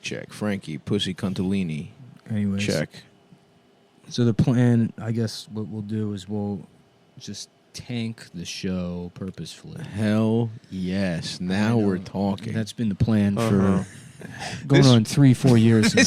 Check. Frankie, Pussy Cuntolini. Anyways. Check. So the plan, I guess what we'll do is we'll just tank the show purposefully. Hell yes. Now we're talking. That's been the plan for going on 3-4 years now.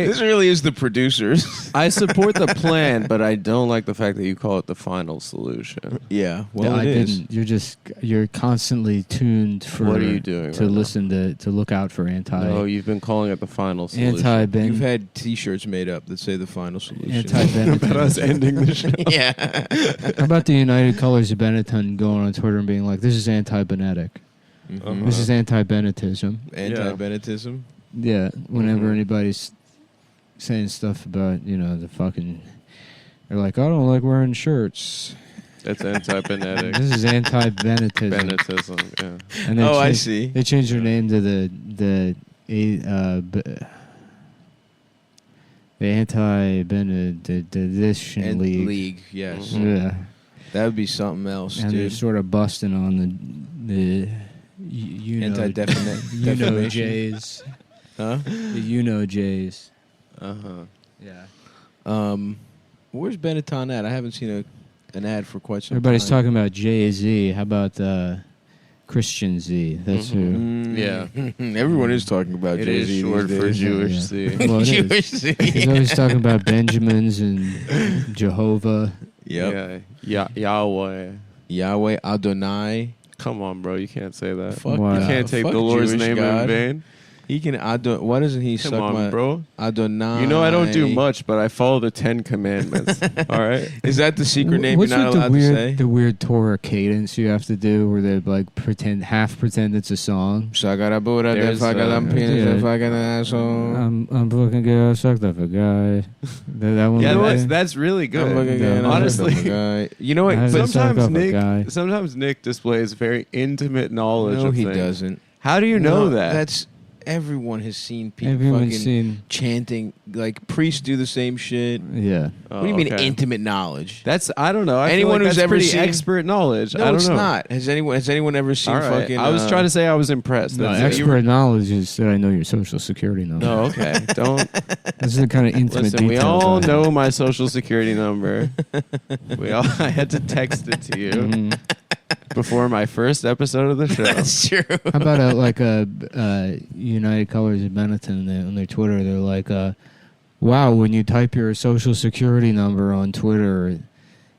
This really is the producers. I support the plan, but I don't like the fact that you call it the final solution. Yeah, well, I it is. didn't. You're constantly tuned for. What are you doing to right listen to look out for anti? No, you've been calling it the final solution. Anti-Ben. You've had T-shirts made up that say the final solution. Anti-Ben. About us ending the show. Yeah. How about the United Colors of Benetton going on Twitter and being like, "This is anti-Benetic. Mm-hmm. This is anti-Benetism." Anti-Benetism. Yeah. Whenever anybody's saying stuff about the fucking, they're like, "I don't like wearing shirts." That's anti-Benetic. This is anti-Benetism. Benetism, yeah. And I see. They changed their name to the AntiBentheition League. Yes. Yeah. That would be something else, And they're dude. sort of busting on the Anti-defamation. Jays. Huh? The Jays. Yeah. Where's Benetton at? I haven't seen an ad for quite some Everybody's time. talking about Jay-Z. How about Christian Z? That's who. Yeah. Everyone is talking about It Jay-Z is short these for days. Jewish Z. Well, it is. Jewish Z. He's always talking about Benjamins and Jehovah. Yep. Yeah. Yahweh. Yahweh Adonai. Come on, bro. You can't say that. Fuck Wow. You yeah. can't take Fuck the Lord's Jewish name God. in vain. He can why doesn't he Come suck on, my bro. Adonai? You know I don't do much, but I follow the 10 Commandments. All right? Is that the secret name What's you're not with allowed to say? the weird Torah cadence you have to do where they like half pretend it's a song? Shagarabuda, There's, fucking penis, yeah. fucking asshole. I'm fucking good. I sucked up a guy. that one. Yeah, was- that's really good. I'm looking at Honestly. you know what? I But suck up a guy. Sometimes Nick displays very intimate knowledge no, of he things. doesn't. How do you know that? That's everyone has seen people Everyone's fucking seen. chanting. Like priests do the same shit. Yeah. Oh, What do you mean okay. intimate knowledge? That's I don't know. I feel Anyone like who's that's ever pretty seen- expert knowledge. No, I don't it's know. not. Has anyone ever seen All right. fucking? I was trying to say I was impressed. No, That's it. expert knowledge is that I know your social security number. No, okay. Don't This is the kind of intimate listen. We details. all I have. know my social security number. I had to text it to you Mhm. before my first episode of the show. That's true. How about a United Colors of Benetton on their Twitter? They're like, "Wow, when you type your social security number on Twitter,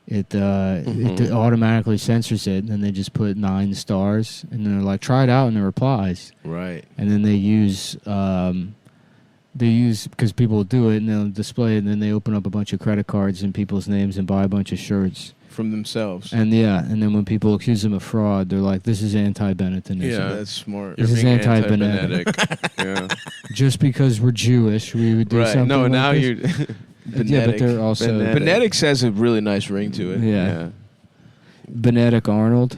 it automatically censors it, and then they just put 9 stars, and then they're like, try it out in the replies, Right. and then they use because people will do it and they'll display it, and then they open up a bunch of credit cards in people's names and buy a bunch of shirts." From themselves. And and then when people accuse them of fraud, they're like, "This is anti-Benetton." Yeah. That's smart. This is being anti-Benetic. Yeah. Just because we're Jewish, we would do Right. something. No, like now this. you. Yeah, but they're also Benetic. Benetics has a really nice ring to it. yeah. Benetic Arnold.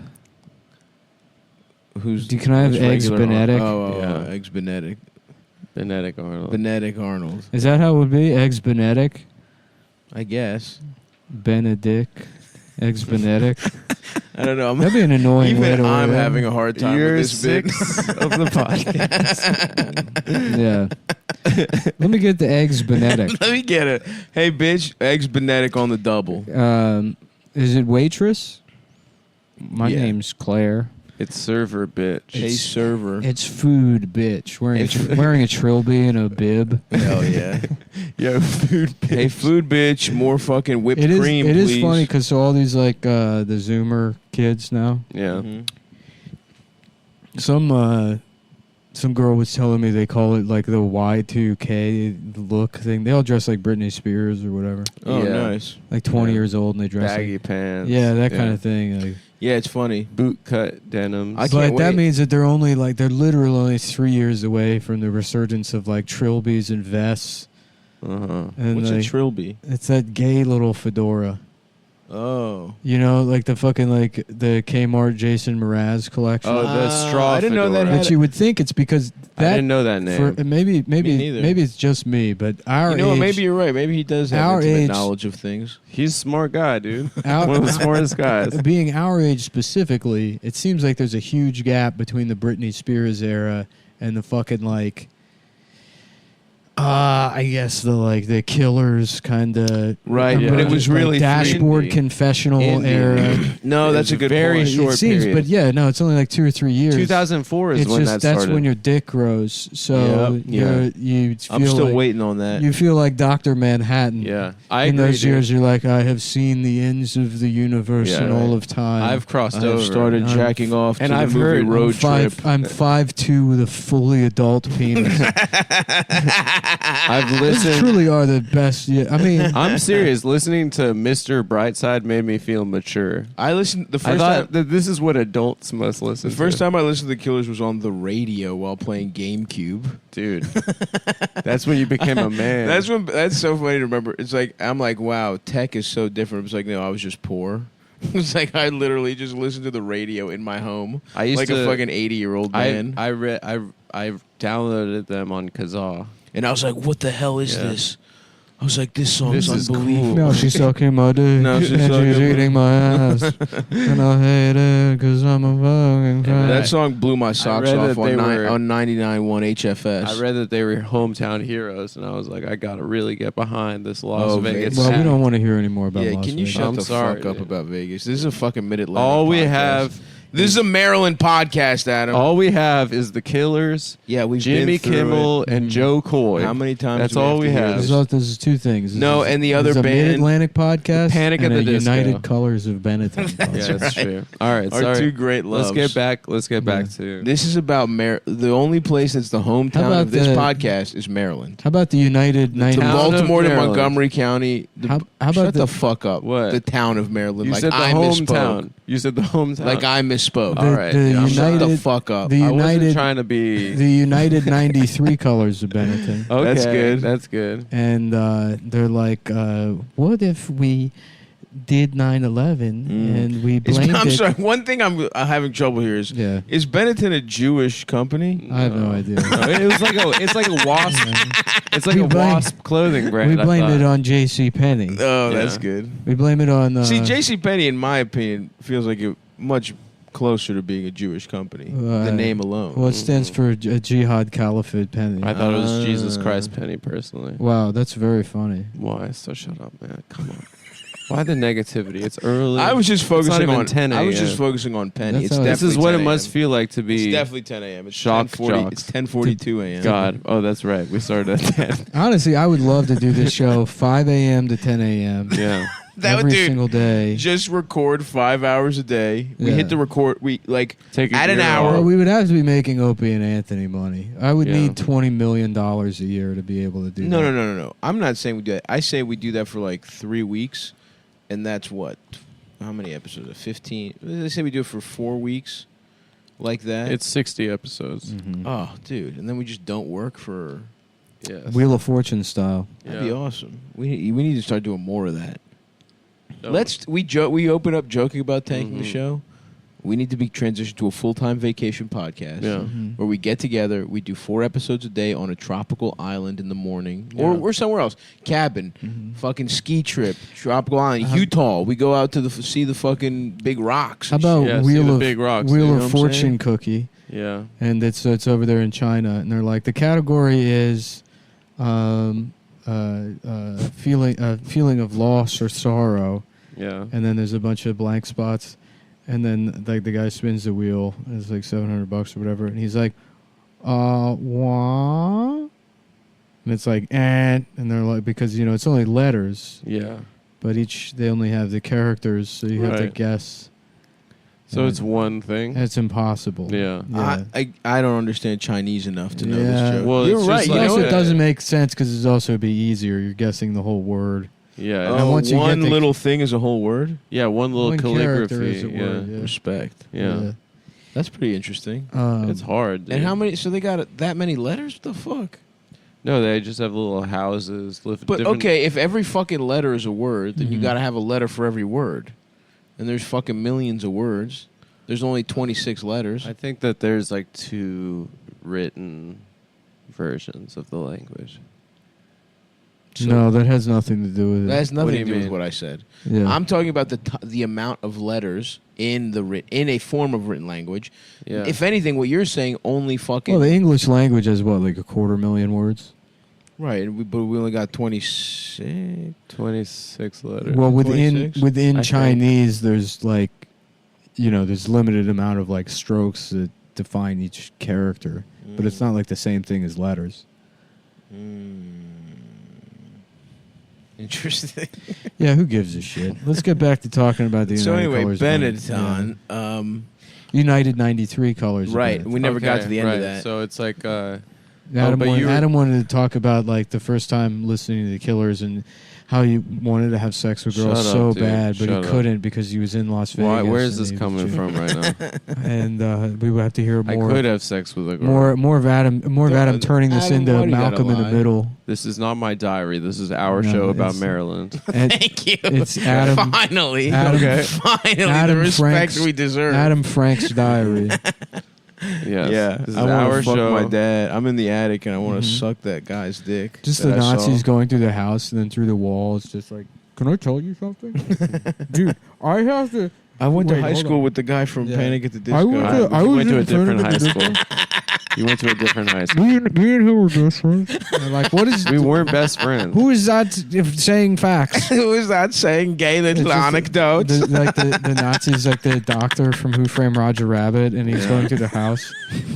Can I have who's eggs regular Benetic? Oh, Yeah. eggs Benetic. Benetic Arnold. Benetic Arnold. Is that how it would be? Eggs Benetic? I guess. Benedict? Eggs Benetic? I don't know. That'd be an annoying way Even to I'm word it. having a hard time Year with this bit. 6 of the podcast. Yeah. Let me get the eggs Benetic. Let me get it. Hey, bitch, eggs Benetic on the double. Is it waitress? My Yeah. name's Claire. It's server bitch. Hey, server. It's food, bitch. Wearing a trilby and a bib. Hell yeah. Yo, food bitch. Hey, food bitch, more fucking whipped It is. cream, It please. is funny because all these like the Zoomer kids now. Yeah. Mhm. Some girl was telling me they call it like the Y2K look thing. They all dress like Britney Spears or whatever. Oh, Yeah. nice. Like 20 Yeah. years old and they dress Baggy like pants. yeah, that kind of thing. Like, Yeah, it's funny. Boot cut denims. I can't but that wait. means that they're literally only 3 years away from the resurgence of like trilbies and vests. Uh-huh. And What's a like, trilby? it's that gay little fedora. Oh. You know, like the fucking like the Kmart Jason Mraz collection. Oh, the straw I didn't know that fedora. had But you would think it's because I that didn't know that name. for maybe neither. it's just me, but our You know what? age, Maybe you're right. Maybe he does have Our intimate age- knowledge of things. He's a smart guy, dude. our- One of the smartest guys. being our age specifically, it seems like there's a huge gap between the Britney Spears era and the fucking like I guess the Killers kind of Right, but it was really dashboard indie. confessional Indie. era. No, It that's was a good very point. short It seems, period. but yeah, no, it's only like 2 or 3 years. 2004 is It's when just that that's started. when your dick grows. So Yep. you feel I'm still like, waiting on that. You feel like Dr. Manhattan. Yeah, I In agree, those dude. years, you're like, I have seen the ends of the universe Yeah, and right. all of time. I've crossed I over. have started I'm- jacking off and to I've the movie heard- Road Trip. I'm 5'2" with a fully adult penis. I've Those listened. truly are the best. Yeah, I mean, I'm serious. Listening to Mr. Brightside made me feel mature. I listened the I first thought time. that this is what adults must listen The to. first time I listened to the Killers was on the radio while playing GameCube. Dude, that's when you became a man. That's so funny to remember. It's like I'm like, wow, tech is so different. It's like, no, I was just poor. It's like I literally just listened to the radio in my home, I used like to a fucking 80-year-old man. I downloaded them on Kazaa. And I was like, what the hell is Yeah. this? I was like, this song This is is unbelievable. no, she's sucking my dick. No, she's and sucking she's my- eating my ass. And I hate it because I'm a fucking Yeah, fan. That song blew my socks read off that they were- on 99.1 HFS. I read that they were hometown heroes, and I was like, I gotta really get behind this Las Oh, Vegas. Vegas. Well, we act. don't want to hear any more about Yeah, Las can you Vegas. shut I'm the sorry, fuck up dude. about Vegas? This is a fucking Mid-Atlantic All we podcast. have, This is a Maryland podcast, Adam. all we have is the Killers, yeah, we've Jimmy been through Kimmel, and Joe Coy. it. How many times? That's do all to we hear have. this? This is two things. This No, is- and the this other is a band- Mid-Atlantic podcast Panic and at a the Disco. United Colors of Benetton podcast. Yeah, that's right. true. All right, Our sorry. two great loves. Let's get back to This is about the only place that's the How hometown about of this the- podcast is Maryland. How about the United To 90? town of Baltimore to Maryland. Montgomery County. How about shut the- the fuck up. What? The town of Maryland. You like said the I hometown. misspoke. You said the hometown. Like I misspoke. All right, the yeah, I'm Shut United, the fuck up. the I wasn't United, trying to be. the United 93 Colors of Benetton. Okay, That's good. That's good. And they're like, what if we did 9/11 and we blamed I'm it? sorry. One thing I'm having trouble here is Yeah, is Benetton a Jewish company? I have no idea. No, it was like it's like a wasp. It's like We a blame- wasp clothing brand. We I blame it thought. on J.C. Penney. Oh, that's Yeah. good. We blame it on. See, J.C. Penney, in my opinion, feels like it much closer to being a Jewish company. The name alone. Well, it stands for Jihad Caliphate Penny. I thought it was Jesus Christ Penny personally. Wow, that's very funny. Why? So shut up, man. Come on. Why the negativity? It's early. I was just It's not focusing even on 10 I was just a.m. focusing on Penny. That's It's how- This is definitely what it 10 must a.m. feel like to be. It's definitely 10 a.m. It's Shock 10:40. jocks. It's 10:42 a.m. God. Oh, that's right. We started at 10. Honestly, I would love to do this show 5 a.m. to 10 a.m. Yeah. That would every do. single day. Just record 5 hours a day. We Yeah. hit the record. We like Take a at an year hour. Well, we would have to be making Opie and Anthony money. I would Yeah. need $20 million a year to be able to do No, that. no. I'm not saying we do that. I say we do that for like 3 weeks, and that's what? How many episodes? 15. They say we do it for 4 weeks, like that. It's 60 episodes. Mhm. oh, dude, and then we just don't work for. Yes. Wheel of Fortune style. That'd be awesome. We need to start doing more of that. No. We open up joking about tanking the Mhm. show. We need to be transitioned to a full-time vacation podcast. Yeah. Mhm. Where we get together, we do 4 episodes a day on a tropical island in the morning, Yeah. or somewhere else. Cabin, Mhm. fucking ski trip, tropical island, How- Utah. We go out to see the fucking big rocks. How and about Yeah, see Wheel the of big rocks, Wheel you know of what I'm Fortune saying? cookie? Yeah. And it's over there in China, and they're like the category is feeling of loss or sorrow, Yeah. and then there's a bunch of blank spots, and then like the guy spins the wheel, and it's like $700 or whatever, and he's like, wah, and it's like and they're like because it's only letters, Yeah. but they only have the characters, so you have to Right. guess. So And it's one thing. It's impossible. Yeah. I don't understand Chinese enough to know Yeah. this joke. Well, You're it's right. just You like- know Also, what? it doesn't make sense because it's also be easier. You're guessing the whole word. Yeah. And once you get one the- little thing is a whole word. Yeah. One little One character calligraphy. is a yeah. word, yeah. Respect. Yeah. That's pretty interesting. It's hard. Dude. And how many? So they got that many letters? What the fuck? No, they just have little houses. But different- okay, if every fucking letter is a word, then you Mhm. got to have a letter for every word. And there's fucking millions of words. There's only 26 letters. I think that there's like 2 written versions of the language. No, that has nothing to do with it. That has What nothing do to you do with mean? what I said. yeah. I'm talking about the amount of letters in in a form of written language. Yeah. If anything, what you're saying only fucking. Well, the English language has what, like 250,000 words? Right, but we only got 26. 26 letters. Well, 26? within I Chinese, there's like, there's limited amount of like strokes that define each character, but it's not like the same thing as letters. Interesting. Yeah, who gives a shit? Let's get back to talking about the So United anyway, Colors. Benetton. United 93 colors. Right, we never got to the end of right. that. So it's like... Adam, but you were- Adam wanted to talk about like the first time listening to the Killers and how he wanted to have sex with girls Shut up, so dude. bad, but Shut he up. couldn't because he was in Las Vegas. where is and this he was coming just- from right now? And we would have to hear I more. could have sex with a girl. More of Adam turning this Adam, into why do you gotta Malcolm in the lie? Middle. This is not my diary. This is our No, show about it's- Maryland. And Thank you. it's Adam. Finally. Adam- Okay. Finally, Adam the respect Frank's- we deserve. Adam Frank's diary. Yes. Yeah, This is I want our to fuck show. my dad. I'm in the attic and I want to Mhm. suck that guy's dick. Just that the I saw. Nazis going through the house and then through the walls, just like, can I tell you something? Dude, I have to. I went to Wait, high hold school on. with the guy from Yeah. Panic at the Disco. I went to- I You was went to a in front different of high the school. You went to a different high school. Me and him were best friends. They're like, what is? We weren't best friends. Who is that saying facts? Who is that saying gay little It's just anecdotes? The Nazis, like the doctor from Who Framed Roger Rabbit, and he's going through the house,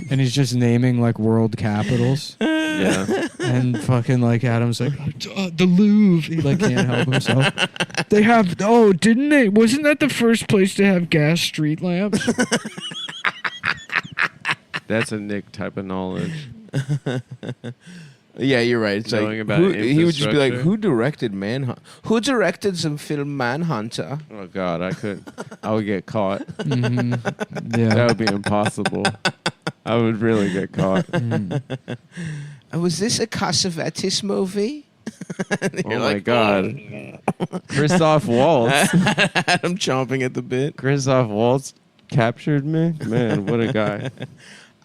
and he's just naming like world capitals, Yeah. and fucking like Adam's like, the Louvre. He like can't help himself. They have didn't they? Wasn't that the first place to have gas street lamps? That's a Nick type of knowledge. Yeah, you're right. It's Knowing like about he would just be like, infrastructure. "Who directed Manhunt? Who directed the film Manhunter?" Oh God, I would get caught. Mm-hmm. That Yeah. would be impossible. I would really get caught. Mm. Was this a Cassavetes movie? Oh my God. Christoph Waltz. I'm chomping at the bit. Christoph Waltz captured me. Man, what a guy.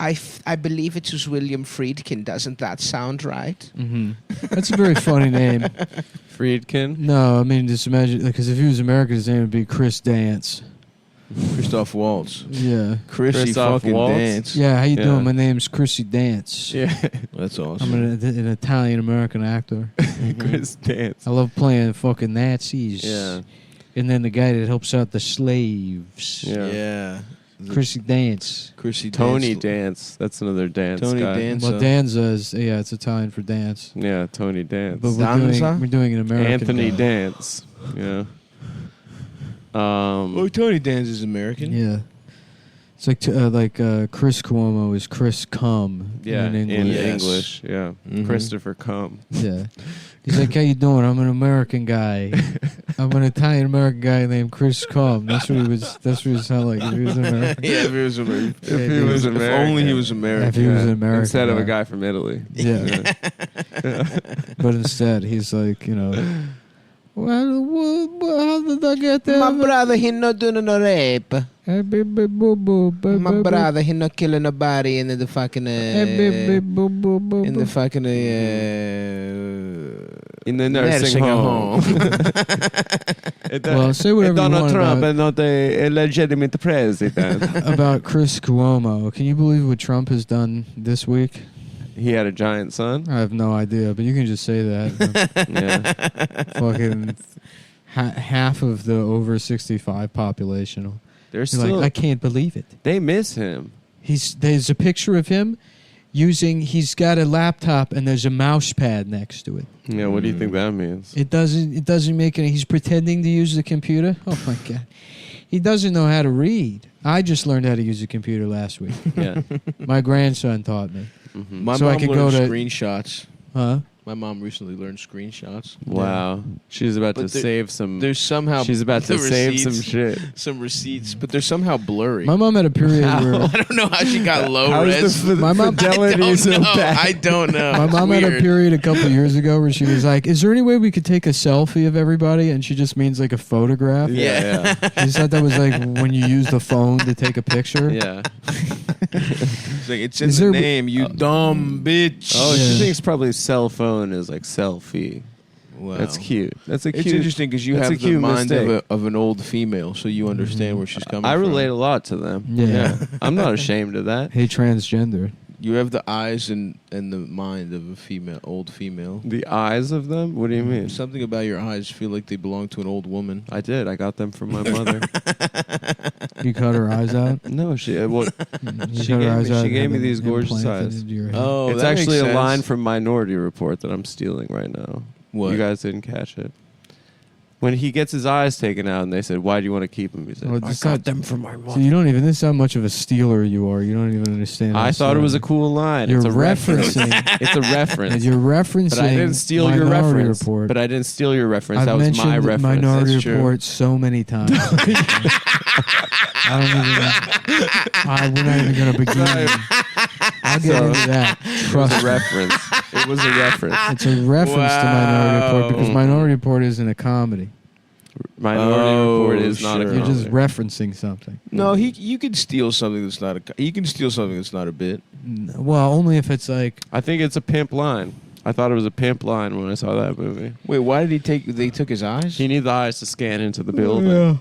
I believe it was William Friedkin. Doesn't that sound right? Mm-hmm. That's a very funny name. Friedkin. No, I mean just imagine because if he was American, his name would be Chris Dance. Christoph Waltz. Yeah. Chrissy Christoph fucking Waltz? Dance. Yeah, how you Yeah. doing? My name's Chrissy Dance. Yeah. That's I'm awesome. an Italian-American actor. Chris Dance. I love playing fucking Nazis. Yeah. And then the guy that helps out the slaves. Yeah. Yeah. Chrissy Dance. Chrissy Tony Dance. Dance. That's another dance Tony guy. Dance. Well, Danza is, yeah, it's Italian for dance. Yeah, Tony Dance. But Danza? we're doing an American Anthony guy. Dance. Yeah. Oh, Tony Dance is American. Yeah. It's like Chris Cuomo is Chris Cum Yeah, in in English. Yes. English. Yeah. Mhm. Christopher Cum. Yeah. He's like, how you doing? I'm an American guy. I'm an Italian-American guy named Chris Cum. That's what he would sound like if he was American. Yeah, if he was American. If he was If only he was American. If he was an American Instead of a guy. guy from Italy. Yeah. But instead, he's like, well, how did I get there? My brother, he not doing no rape. My brother, he not killing nobody in the fucking in the fucking In the nursing home. Well, say whatever you Donald want Trump about- is not a legitimate president. About Chris Cuomo. Can you believe what Trump has done this week? He had a giant son. I have no idea, but you can just say that. Yeah. Fucking half of the over 65 population. They're You're still. like, I can't believe it. They miss him. There's a picture of him he's got a laptop and there's a mouse pad next to it. Yeah. What do you think that means? It doesn't make any. He's pretending to use the computer. Oh my god, he doesn't know how to read. I just learned how to use a computer last week. Yeah. My grandson taught me. Mhm. My So I mom could learned go to- screenshots. Huh? My mom recently learned screenshots. Wow. She's about But to there- save some. There's somehow She's about to the save some receipts- shit. some receipts, but they're somehow blurry. My mom had a period where I don't know how she got low How res. is the My mom- fidelity I so don't know. bad? I don't know. my It's mom had a weird. period a couple of years ago where she was like, "Is there any way we could take a selfie of everybody?" And she just means like a photograph. Yeah. She said that was like when you use the phone to take a picture. Yeah. It's like, it's in Is the there- name, you dumb bitch. Oh, Yeah. she thinks probably cell phone is like selfie. Wow. That's cute. That's a It's cute. interesting because you that's have a the cute mind mistake. of an old female, so you understand where she's coming I from. relate a lot to them. Yeah. I'm not ashamed of that. Hey, transgender. You have the eyes and the mind of a female, old female. The eyes of them? What do you mean? Something about your eyes feel like they belong to an old woman. I did. I got them from my mother. You cut her eyes out? No, she gave me these gorgeous eyes. Oh, it's that actually makes a line sense. from Minority Report that I'm stealing right now. What? You guys didn't catch it. When he gets his eyes taken out and they said, why do you want to keep them? He said, Well, I it's got not- them from my mother. So you don't even. This is how much of a stealer you are. You don't even understand. I thought it was a cool line. You're It's a reference. referencing. It's a reference. And you're referencing. But I didn't steal your Minority reference. Report. But I didn't steal your reference. I've That was mentioned my reference. Minority That's true. Report so many times. We're not even going to begin. I'll get into that. It was Trust a me. reference. It was a reference. It's a reference to Minority Report because Minority Report isn't a comedy. Minority Report is not a sure. You're comedy. just referencing something. No, you can steal something that's not a. You can steal something that's not a bit. Well, only if it's like. I think it's a pimp line. I thought it was a pimp line when I saw that movie. Wait, why did he take? They took his eyes. He needs the eyes to scan into the building.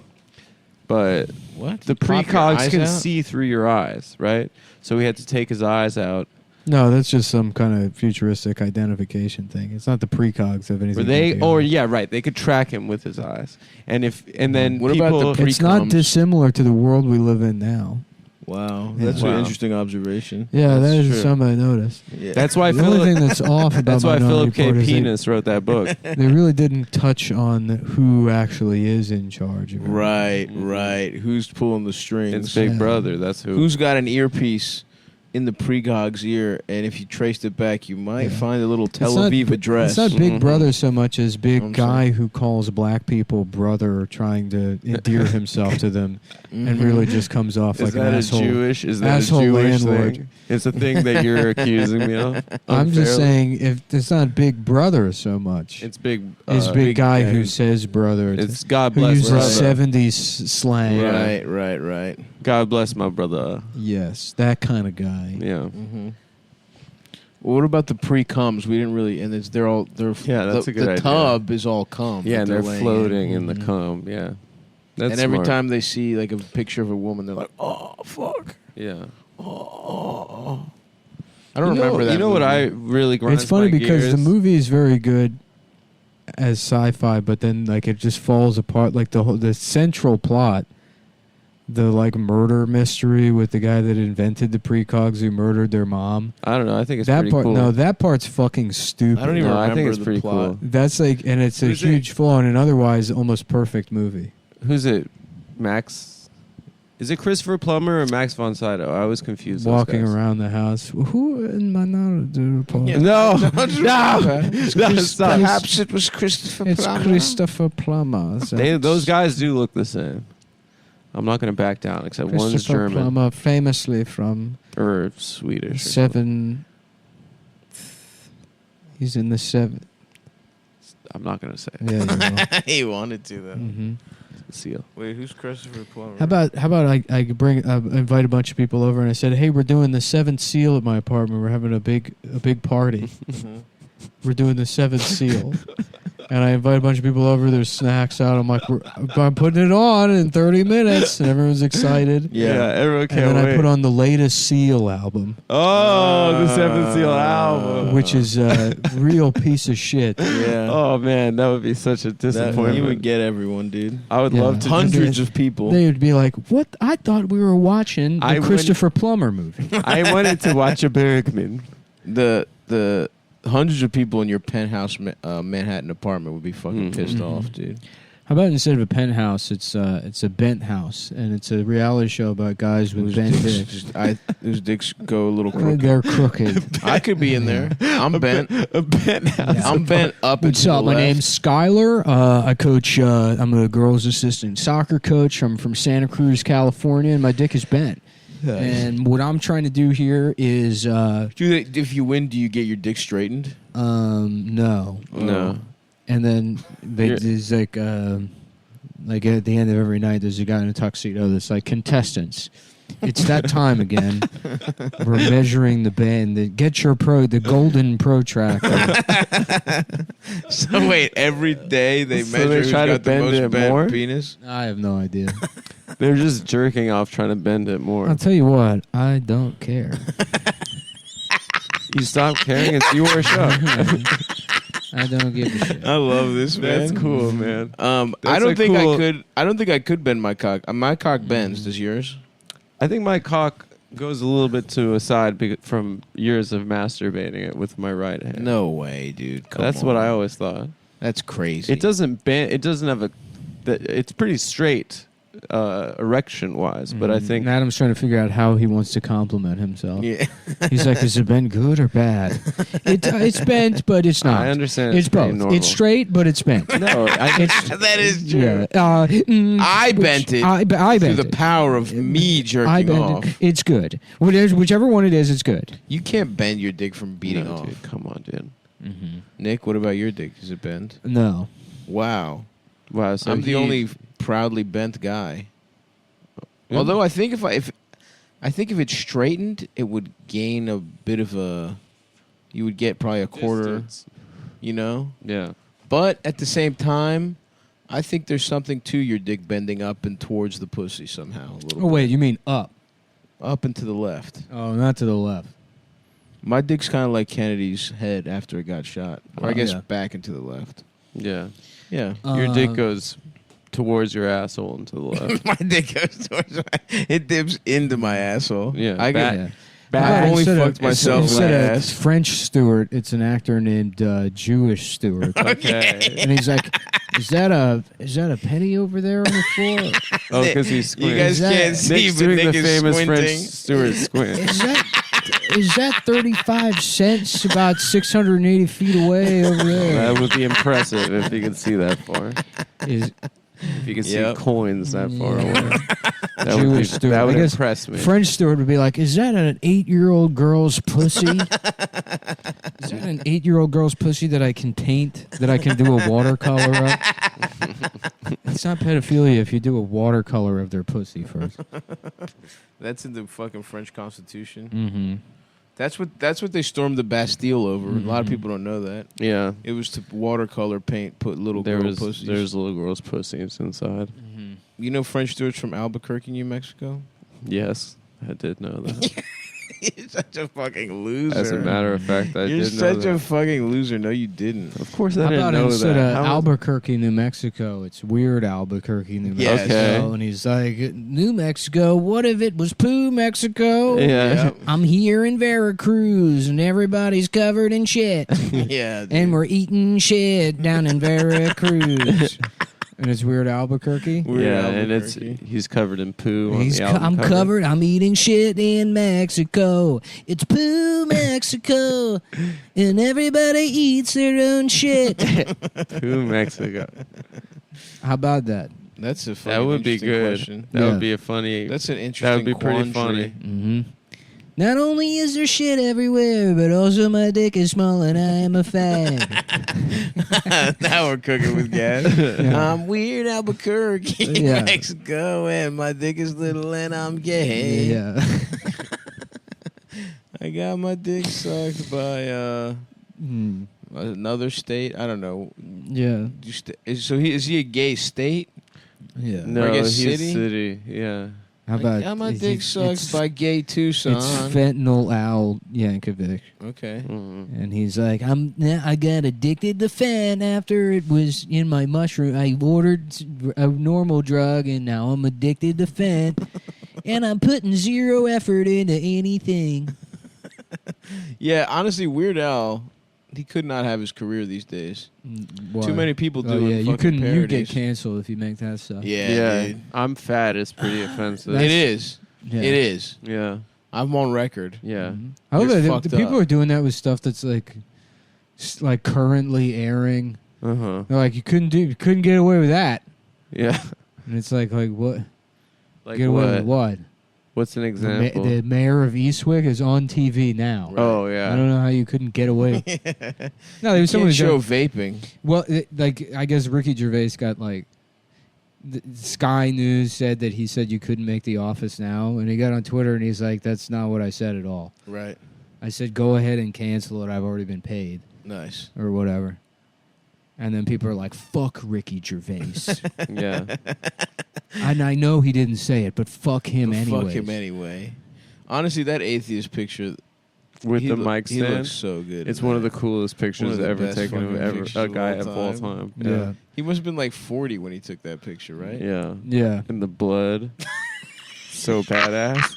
But What? the Pop your precogs eyes can out? see through your eyes, right? So he had to take his eyes out. No, that's just some kind of futuristic identification thing. It's not the precogs of anything. They could track him with his eyes. And then What about people, the It's not Precoms. dissimilar to the world we live in now. Wow, Yeah. that's Wow. an interesting observation. Yeah, That's that is true. something I noticed. Yeah. that's why The only Philip, thing that's off about that's why Minority Philip K. Report is Penis wrote that book. they really didn't touch on who actually is in charge of it. Right. Who's pulling the strings? It's Big Yeah. Brother. That's who. Who's got an earpiece in the precog's ear? And if you traced it back, you might find a little Tel Aviv address. It's not Big Mhm. Brother so much as Big I'm Guy sorry. who calls black people brother, trying to endear himself to them, and really just comes off Is like that an a asshole. Jewish? Is that asshole a Jewish landlord. thing? It's a thing that you're accusing me of. I'm just unfairly? saying, if it's not Big Brother so much, It's big. it's Big Guy who says brother. It's God who bless uses brother. 70s slang. Yeah. Right. God bless my brother. Yes, that kind of guy. Yeah. Mm-hmm. Well, what about the pre-coms? We didn't really, and they're Yeah, that's the, a good the idea. tub is all cum. Yeah, that and they're laying floating in the Mhm. cum. Yeah. That's and every smart. time they see like a picture of a woman, they're like, "Oh fuck." Yeah. I don't remember that. You know what movie. I really grinds It's funny my because gears? the movie is very good as sci-fi, but then like it just falls apart. Like the central plot, the like murder mystery with the guy that invented the precogs who murdered their mom. I don't know. I think it's That pretty part, cool. no, that part's fucking stupid. I don't even No, I remember think it's the pretty plot. cool. That's like, and it's a Who's it? huge flaw in an otherwise almost perfect movie. Who's it? Max? Is it Christopher Plummer or Max von Sydow? I was confused. those Walking guys. around the house. Who in my report? Yeah. No, No, stop. Perhaps it was Christopher It's Plummer. Christopher Plummer. Those guys do look the same. I'm not going to back down, except one's Christopher German Plummer, famously from or Swedish. or something. 7. He's in the 7. I'm not going to say it. Yeah, you will. He wanted to though. hmm Seal. Wait, who's Christopher Plummer? How about I could bring invite a bunch of people over and I said, hey, we're doing the 7th seal at my apartment. We're having a big party. Mhm. We're doing the 7th seal. And I invite a bunch of people over. There's snacks out. I'm like, I'm putting it on in 30 minutes. And everyone's excited. Yeah. everyone And can't then wait. I put on the latest Seal album, oh, the Seventh Seal album. which is a real piece of shit. Yeah. Oh man, that would be such a That, disappointment. you would get everyone, dude. I would Yeah. love to. Hundreds of people. They would be like, what? I thought we were watching I the would- Christopher Plummer movie. I wanted to watch a Bergman. The hundreds of people in your penthouse Manhattan apartment would be fucking Mhm. pissed Mhm. off, dude. How about instead of a penthouse, it's a bent house, and it's a reality show about guys with bent dicks. Whose dicks go a little crooked. They're crooked. I could be in there. I'm bent. A penthouse. Yeah. I'm bent up and What's to the up? My left. name's Skylar. I coach. I'm a girls' assistant soccer coach. I'm from Santa Cruz, California, and my dick is bent. And what I'm trying to do here is, If you win, do you get your dick straightened? no. No. And then You're- there's like at the end of every night, there's a guy in a tuxedo that's like, contestants, it's that time again. We're measuring the band. Get your the golden protractor. So wait, every day they So measure they who's try to got the bend most it bent more? penis. I have no idea. They're just jerking off, trying to bend it more. I'll tell you what, I don't care. You stopped caring. It's your show. I don't give a shit. I love this, man. That's cool, man. I don't think I could. I don't think I could bend my cock. My cock bends. Does yours? I think my cock goes a little bit to a side from years of masturbating it with my right hand. No way, dude. Come That's on. what I always thought. That's crazy. It doesn't bend. It doesn't have a. It's pretty straight, erection wise. But I think And Adam's trying to figure out how he wants to compliment himself. Yeah. He's like, "Has it been good or bad?" It's bent, but it's not. I understand. It's pretty both. normal. It's straight, but it's bent. No, That is true. Yeah. I bent it I through bent the it. power of me I jerking bent off. it. It's good. Whichever one it is, it's good. You can't bend your dick from beating no, off. Dude, come on, dude. Nick, what about your dick? Does it bend? No. Wow. Wow, so I'm the only proudly bent guy. Yeah. Although I think if it's straightened, it would gain a bit of a. You would get probably a quarter. Distance. You know. Yeah. But at the same time, I think there's something to your dick bending up and towards the pussy somehow. A little Oh wait, you mean up? up and to the left. Oh, not to the left. My dick's kind of like Kennedy's head after it got shot. Or I guess Yeah. back and to the left. Yeah. Yeah. Your dick goes towards your asshole and to the left. My dick goes towards it dips into my asshole. Yeah, I get Yeah. I've only Instead of- fucked myself in Instead my of ass. French Stewart, it's an actor named Jewish Stewart. Okay. And he's like, is that a penny over there on the floor? Oh, because he's You squinting. guys Is that- can't see, Nick's but doing Nick the is famous squinting. French Stewart squint. Is that 35 cents about 680 feet away over there? That would be impressive if you could see that far. Is If you could Yep. see coins that far Yeah. away. That Jewish would, Stewart. that would I guess impress me. French Stewart would be like, is that an 8-year-old girl's pussy? Is that an 8-year-old girl's pussy that I can paint, that I can do a watercolor of? It's not pedophilia if you do a watercolor of their pussy first. That's in the fucking French Constitution. Mm-hmm. That's what they stormed the Bastille over. A lot of Mhm. people don't know that. Yeah. It was to watercolor paint, put little girl pussies. There's little girls' pussies inside. Mm-hmm. You know French Stewart's from Albuquerque, New Mexico? Yes, I did know that. You're such a fucking loser. As a matter of fact, I You're did know such that. a fucking loser. No, you didn't. Of course, I How didn't about know instead that. of How- Albuquerque, New Mexico, it's Weird Albuquerque, New Yes. Mexico. Okay. And he's like, New Mexico, what if it was Poo, Mexico? Yeah. Yep. I'm here in Veracruz, and everybody's covered in shit. Yeah. Dude. And we're eating shit down in Veracruz. And it's Weird Albuquerque. Weird Yeah, and Albuquerque. he's covered in poo. On the album I'm cover. covered. I'm eating shit in Mexico. It's Poo, Mexico. And everybody eats their own shit. Poo, Mexico. How about that? That's a fucking That would be interesting good. question. That Yeah. would be a funny. That's an interesting That would be pretty quandary. funny. Mm-hmm. Not only is there shit everywhere, but also my dick is small and I am a fag. Now we're cooking with gas. Yeah. I'm Weird Albuquerque, Yeah. Mexico, and my dick is little and I'm gay. Yeah. I got my dick sucked by Mm. another state. I don't know. Yeah. Is he a gay state? Yeah. No, Or I guess he's city? city. Yeah. How about I got my it's- dick it's- sucked by gay Tucson. It's Fentanyl Al Yankovic. Okay. Mhm. And he's like, I got addicted to fent after it was in my mushroom. I ordered a normal drug, and now I'm addicted to fent. And I'm putting zero effort into anything. Yeah, honestly, Weird Al, he could not have his career these days. Too many people Oh doing yeah, you fucking couldn't. You get parodies. canceled if you make that stuff. Yeah, dude. I'm fat is pretty offensive. It is. Yeah. It is. Yeah. I'm on record. Yeah. Mhm. However, It's the fucked people up. are doing that with stuff that's like currently airing. Uh huh. They're like, you couldn't get away with that. Yeah. And it's like what? Like Get away what? with what? What's an The example? the mayor of Eastwick is on TV now. Oh I yeah. don't know how you couldn't get away. No, there was someone Can't show who vaping. well, like I guess Ricky Gervais got like Sky News said that he said you couldn't make The Office now, and he got on Twitter and he's like, "That's not what I said at all. Right. I said go ahead and cancel it. I've already been paid Nice. or whatever." And then people are like, "Fuck Ricky Gervais." Yeah. And I know he didn't say it, but fuck him But anyway. Fuck him anyway. Honestly, that atheist picture, with the mic He stand. looks so good. It's in one of that. the coolest pictures One of the ever best taken of fucking ever pictures a of guy all of all time. time. Yeah. He must have been like 40 when he took that picture, right? Yeah. Yeah. In the blood. So badass.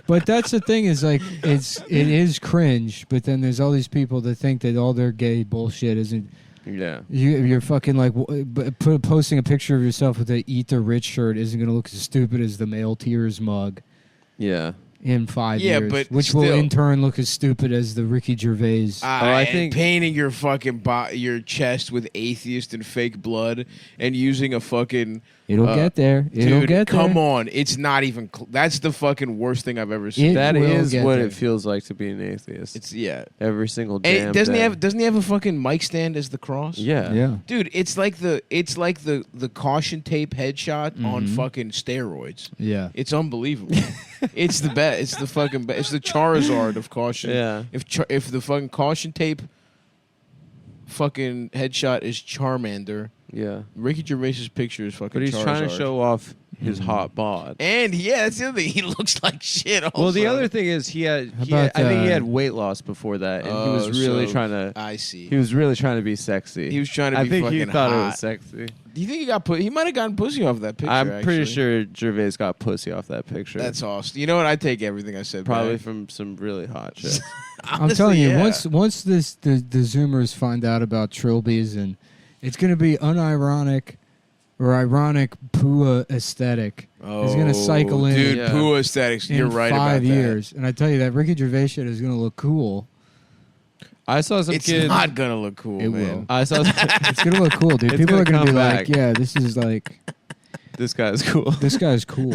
But that's the thing is like it is cringe, but then there's all these people that think that all their gay bullshit isn't. Yeah. You're fucking like posting a picture of yourself with a Eat the Rich shirt isn't going to look as stupid as the male tears mug Yeah. in 5 Yeah, years, but which will still. in turn look as stupid as the Ricky Gervais. I think- painting your fucking your chest with atheist and fake blood and using a fucking It'll get there. It'll dude, get there. come on, it's not even. That's the fucking worst thing I've ever seen. That will is get what there. it feels like to be an atheist. It's every single And damn doesn't day. he have a fucking mic stand as the cross? Yeah. Yeah. Dude, it's like the caution tape headshot on Mhm. fucking steroids. Yeah. It's unbelievable. It's the best. It's the fucking best. It's the Charizard of caution. Yeah. If the fucking caution tape fucking headshot is Charmander, Yeah. Ricky Gervais's picture is fucking But he's Charizard. trying to show off his Mhm. hot bod. And yeah, that's the other thing. He looks like shit. Also. Well, the other thing is How I about, think he had weight loss before that, and he was really so trying to. I see. He was really trying to be sexy. He was trying to I be think fucking he thought hot. it was sexy. Do you think he got put? He might have gotten pussy off that picture. I'm pretty actually. sure Gervais got pussy off that picture. That's awesome. You know what? I take everything I said. probably back. from some really hot shit. I'm telling you, Honestly, yeah. once the Zoomers find out about trilbies, and it's going to be unironic or ironic Pua aesthetic. It's going to cycle in, dude. Yeah. Pua aesthetics. in You're right 5 about years. And I tell you that Ricky Gervais shit is going to look cool. I saw some It's kid. not gonna look cool, It man. will. I saw It's going to look cool, dude. It's People are gonna going to be come like, back. yeah, this is like, this guy's cool. this guy's cool.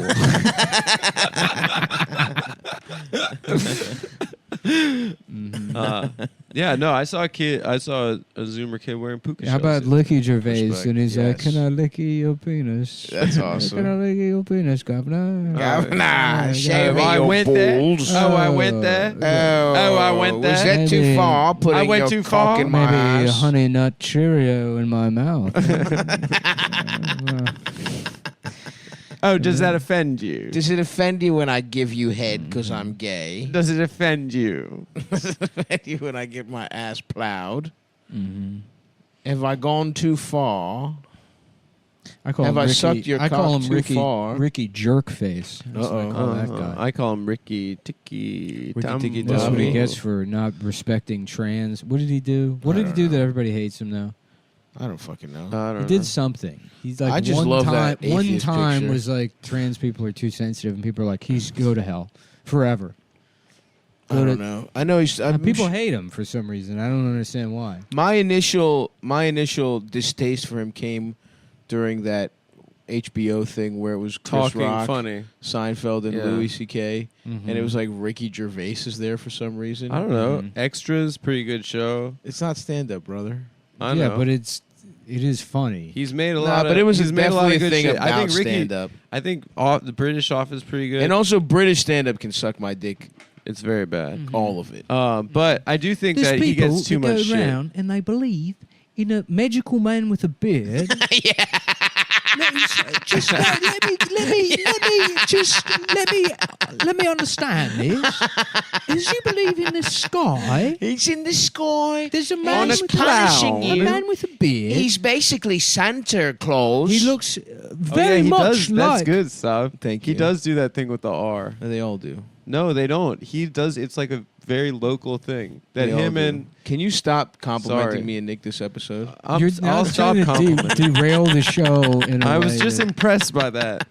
Yeah, no, I saw a kid. I saw a Zoomer kid wearing puka How about shells. Licky Gervais? Respect, And he's like, yes. can I licky your penis? That's Can I awesome. lick your penis, governor? Governor, show me I your went there. balls. Oh, I went there. Oh, I went Was there. that too Maybe- far? Putting I went your too cock far? in my Maybe a ass. honey nut Cheerio in my mouth. Oh, does that offend you? Does it offend you when I give you head because I'm gay? Does it offend you? Does it offend you when I get my ass plowed? Mhm. Have I gone too far? I call Have him I Ricky, sucked your I call cock him too Ricky, far? Ricky Jerkface. That's what I call that guy. I call him Ricky Tiki. Tiki That's what he Tommy. gets for not respecting trans. What did he do? What did he do that everybody hates him now? I don't fucking know. I don't He know. did something. He's like I just one love time. that One atheist time picture. was like trans people are too sensitive, and people are like, he's go to hell forever. I don't know. I know he's. And people hate him for some reason. I don't understand why. My initial distaste for him came during that HBO thing where it was Chris Talking Rock, funny. Seinfeld, and Yeah. Louis C.K. Mm-hmm. And it was like Ricky Gervais is there for some reason. I don't know. Mhm. Extras, pretty good show. It's not stand up, brother. I yeah, know. but it is funny. He's made a Nah, lot of. but it was he's made a lot definitely of a good thing shit. about I think Ricky. stand up. I think the British Office is pretty good. And also British stand up can suck my dick, it's very bad. all of it. But I do think that he gets too much shit. and they believe in a magical man with a beard. Yeah. let me understand this. As you believe in the sky, He's in the sky. there's a On man a with cloud. a man with a beard. He's basically Santa Claus. He looks Oh, very yeah, he much does. like. That's good, Sab. Thank He you. does do that thing with the R. They all do. No, they don't. He does. It's like a very local thing that They all him do. and Can you stop complimenting Sorry. me and Nick this episode? You're I'll not stop trying to complimenting. derail the show. In a I was way just that- impressed by that.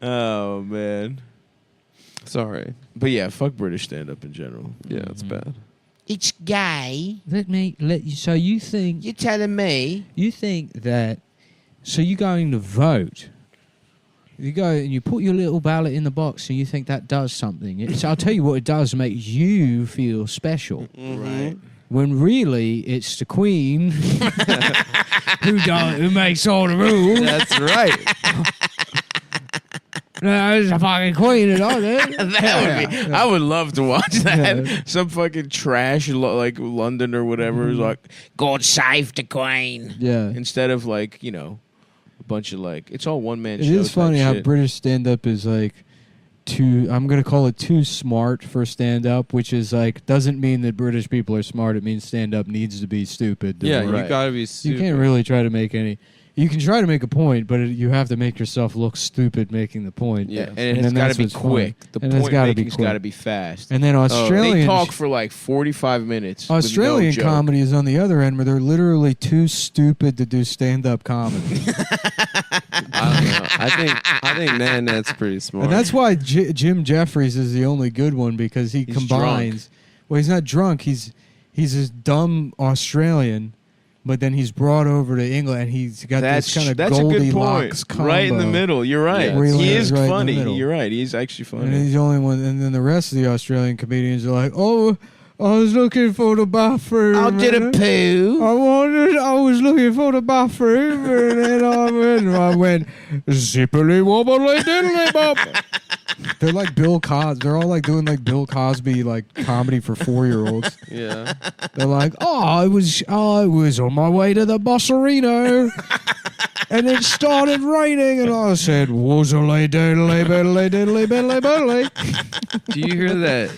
Oh man. Sorry. But yeah, fuck British stand up in general. Yeah, it's bad. It's gay. Let you. So you think You're telling me? that? So you're going to vote. You go and you put your little ballot in the box, and you think that does something. So I'll tell you what it does: make you feel special. Right. When really it's the Queen who makes all the rules. That's right. No, it's the fucking Queen and all that. That would be. I would love to watch that. Yeah. Some fucking trash like London or whatever is like, God save the Queen. Yeah. Instead of like, you know, a bunch of like, it's all one man It show. is type funny how shit. British stand-up is like, too. I'm gonna call it too smart for stand up, which is like doesn't mean that British people are smart. It means stand up needs to be stupid. Yeah, Right. you gotta be stupid. You can't really try to make any. You can try to make a point, but you have to make yourself look stupid making the point. Yeah, Yes. and it's then got to that's be what's quick. fun. The And it's point gotta be making's quick. got to be fast. And then Australian They talk for like 45 minutes. with Australian no joke. comedy is on the other end, where they're literally too stupid to do stand-up comedy, I don't know. I think Nanette's pretty smart. and that's why Jim Jeffries is the only good one because he He's combines. Well, he's not drunk. He's this dumb Australian, but then he's brought over to England, and he's got this kind of that's a good Goldilocks point. Right in the combo. middle. You're right. Yeah, he it's is right in the funny. middle. You're right. He's actually And funny. he's the only one. And then the rest of the Australian comedians are like, "Oh, I was looking for the bathroom. I'll get a poo. I was looking for the bathroom, and then I went zippily wobbly diddly bop." They're like Bill Cosby. They're all like doing like Bill Cosby like comedy for 4-year-olds. yeah. They're like, I was on my way to the Bossarino, and it started raining, and I said, "Woozly diddly biddly diddly biddly biddly." Do you hear that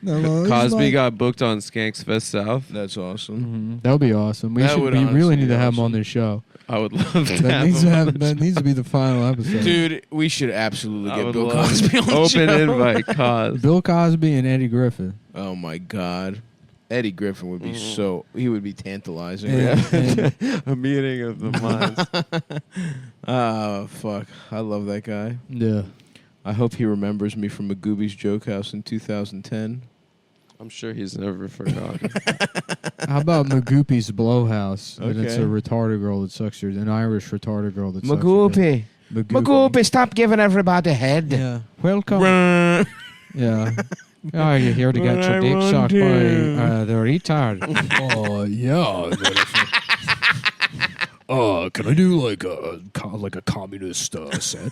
No, Cosby got booked on Skanks Fest South? That's awesome. That would be awesome. We That would really honestly need to be have him awesome. on this show. I would love to That have him. that needs to be the final episode. Dude, we should absolutely I get would Bill love Cosby on the Open show. invite, Cos. Bill Cosby and Eddie Griffin. Oh my God, Eddie Griffin would be he would be tantalizing. And- A meeting of the minds. Oh fuck, I love that guy. Yeah. I hope he remembers me from Magooby's Joke House in 2010. I'm sure he's never forgotten. How about Magoopy's Blowhouse? And it's a Okay. retarded girl that sucks your, an Irish retarded girl that sucks your dick. Magoopy, stop giving everybody head. Yeah. Welcome. Run. Yeah. Oh, you're here to get But your I dick want sucked by to. the retard. Oh, yeah. Can I do like a communist set?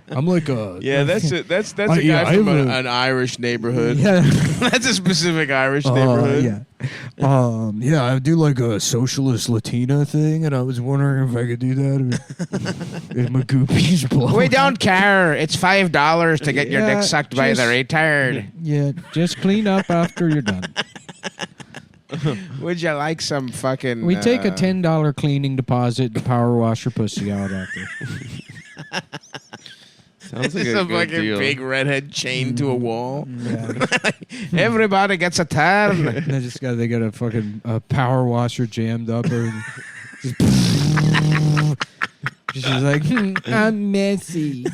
I'm like a Yeah, that's it. That's a guy yeah, from I have an Irish neighborhood. yeah. That's a specific Irish neighborhood. Yeah, I do like a socialist Latina thing, and I was wondering if I could do that. If my goopies blow. We don't care. It's $5 to get your Yeah, dick sucked by the just- retard. Yeah, just clean up after you're done. Would you like some fucking? We take a $10 cleaning deposit to power wash your pussy out after. Sounds like It's a a good fucking deal. big redhead chained to a wall. Yeah. Everybody gets a turn. They got a fucking power washer jammed up her. And she's like, I'm messy.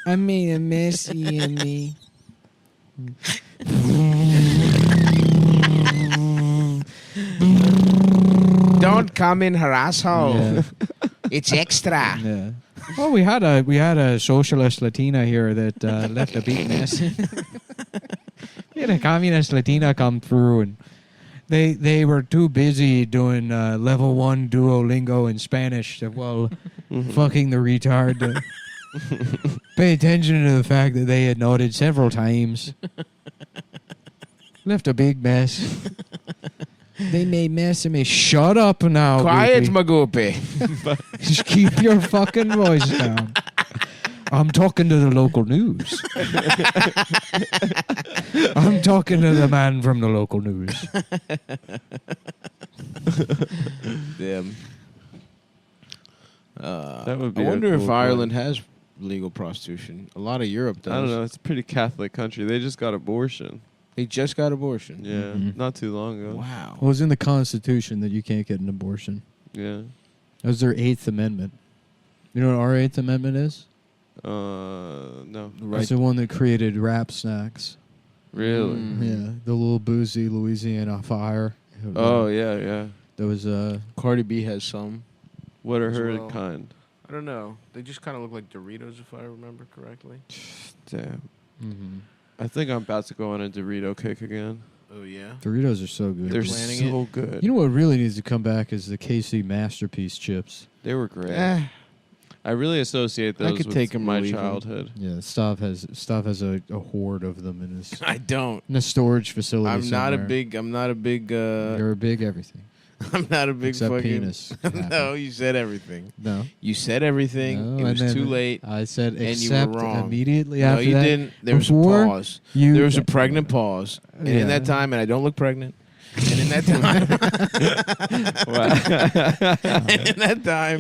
I made a messy in me. Don't come in her asshole. Yeah. It's extra. Yeah. Well, we had a socialist Latina here that left a big mess. We had a communist Latina come through, and they were too busy doing level 1 Duolingo in Spanish while fucking the retard. To pay attention to the fact that they had noted several times. Left a big mess. They made mess of me. Shut up now. Quiet, Goopy. Magoopy. Just keep your fucking voice down. I'm talking to the local news. I'm talking to the man from the local news. Damn. That would be I a wonder if cool Ireland has legal prostitution. A lot of Europe does. I don't know. It's a pretty Catholic country. They just got abortion. They just got abortion. Yeah, Mhm. not too long ago. Wow. Well, it's in the Constitution that you can't get an abortion. Yeah. That was their 8th Amendment. You know what our 8th Amendment is? No. It's the one that created rap snacks. Really? Mm. Yeah, the little boozy Louisiana Fire. Oh, yeah, yeah. There was Cardi B has some. What are As her well. kind? I don't know. They just kind of look like Doritos, if I remember correctly. Damn. mhm. I think I'm about to go on a Dorito kick again. Oh yeah. Doritos are so good. They're planning so good. You know what really needs to come back is the KC Masterpiece chips. They were great. Eh, I really associate I those could with take 'em or my leave 'em. childhood. Yeah, Stav has a hoard of them in I don't. a storage facility. I'm not a somewhere. big. You're a big everything. I'm not a big Except fucking penis. No, you said everything. No. You said everything. No, It was and then too late. I said and you were except wrong. immediately No, after you that. didn't. There was a Before pause. you- There was a pregnant pause. And in that time, and I don't look pregnant. And in that time, and in that time,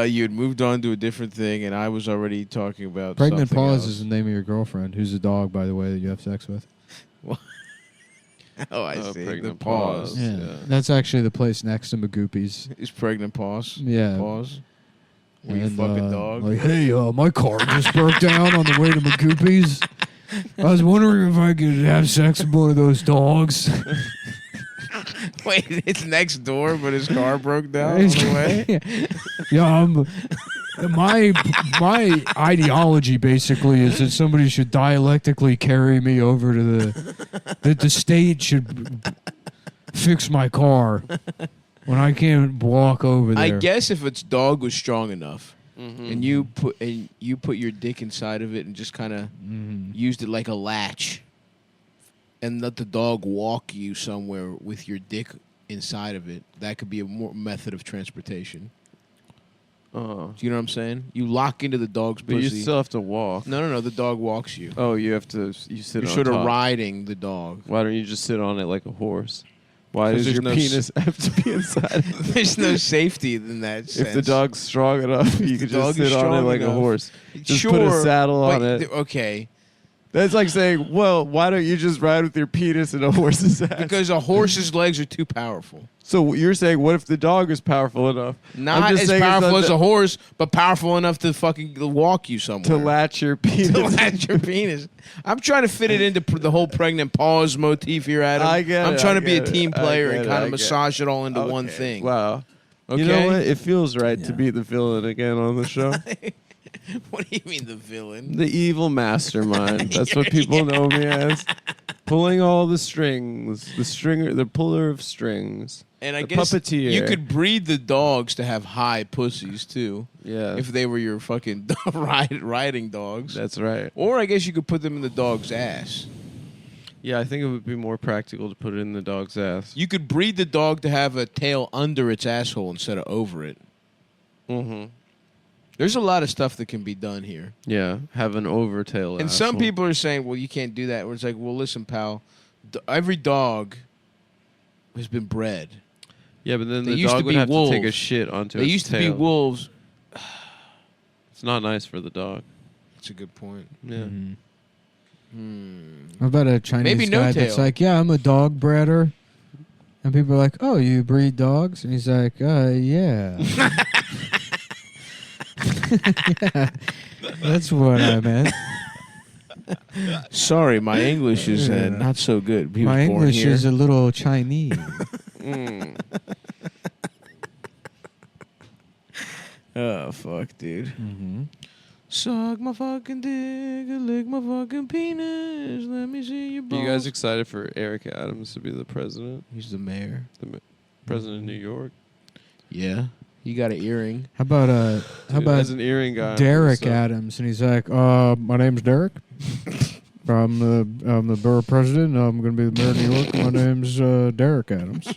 you had moved on to a different thing, and I was already talking about Pregnant something Pause else. is the name of your girlfriend, who's a dog, by the way, that you have sex with. Oh, I see. The Pregnant pause. Pause. Yeah. Yeah. That's actually the place next to Magoopies. Is pregnant pause? Yeah. Pause. Were you And, fucking dog? Like, hey, my car just broke down on the way to Magoopies. I was wondering if I could have sex with one of those dogs. Wait, it's next door, but his car broke down on the way? Yeah, my ideology basically is that somebody should dialectically carry me over to that the state should fix my car when I can't walk over there. I guess if its dog was strong enough, Mm-hmm. and you put your dick inside of it and just kind of used it like a latch, and let the dog walk you somewhere with your dick inside of it, that could be a more method of transportation. Do you know what I'm saying? You lock into the dog's But pussy. you still have to walk. No. The dog walks you. Oh, you have to. You sit You're on sort of top. riding the dog. Why don't you just sit on it like a horse? Why 'Cause does there's your no penis have to be inside? There's no safety in that sense. If the dog's strong enough, you can dog just is sit on it strong like a enough. horse. Just sure, put a saddle but on it. Okay. That's like saying, well, why don't you just ride with your penis in a horse's ass? Because a horse's legs are too powerful. So you're saying, what if the dog is powerful enough? Not I'm just as saying it's powerful not as that- a horse, but powerful enough to fucking walk you somewhere. to latch your penis. To latch your penis. I'm trying to fit it into the whole pregnant pause motif here, Adam. I get I'm it, trying I to be a get it, team I player get and it, kind I of get massage it all into one Okay, thing. Wow. Okay? You know what? It feels right to Yeah. be the villain again on the show. What do you mean the villain? The evil mastermind. That's what people know me as. Pulling all the strings. The puller of strings. And I the guess puppeteer. you could breed the dogs to have high pussies too, Yeah. if they were your fucking riding dogs. That's right. Or I guess you could put them in the dog's ass. Yeah, I think it would be more practical to put it in the dog's ass. You could breed the dog to have a tail under its asshole instead of over it. Mm-hmm. There's a lot of stuff that can be done here. Yeah, have an overtail. And some asshole. people are saying, well, you can't do that. Where it's like, well, listen, pal, every dog has been bred. Yeah, but then They the used to dog would be have to take a wolves. shit onto They its used to tail. be wolves. It's not nice for the dog. That's a good point. Yeah. What about a Chinese Maybe no guy that's tail. like, yeah, I'm a dog breeder. And people are like, oh, you breed dogs? And he's like, yeah. Yeah, that's what I meant. Sorry, my English is Yeah. not so good. He was My born English here. is a little Chinese. Mm. Oh, fuck, dude. Mm-hmm. Suck my fucking dick, lick my fucking penis. Let me see your Are balls. you guys excited for Eric Adams to be the president? He's the mayor. President of New York? Yeah. He got an earring. How about Dude, as an earring guy, I'm Derek pretty stoked. Adams? And he's like, my name's Derek. I'm the borough president. I'm going to be the mayor of New York. My name's Derek Adams.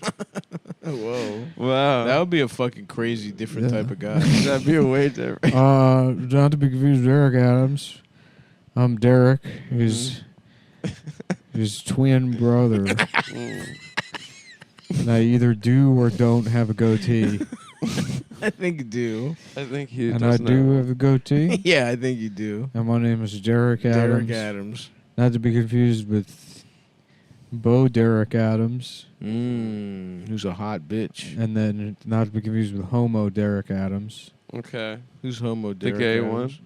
Whoa. Wow. That would be a fucking crazy different Yeah. type of guy. That'd be a way different. Not to be confused with Derek Adams. I'm Derek, his twin brother. Mm. And I either do or don't have a goatee. I think you do. I think he And does I do know. have a goatee. Yeah, I think you do. And my name is Derek Adams. Derek Adams. Not to be confused with Bo Derek Adams. Who's a hot bitch. And then not to be confused with Homo Derek Adams. Okay. Who's homo The Derek gay Adams?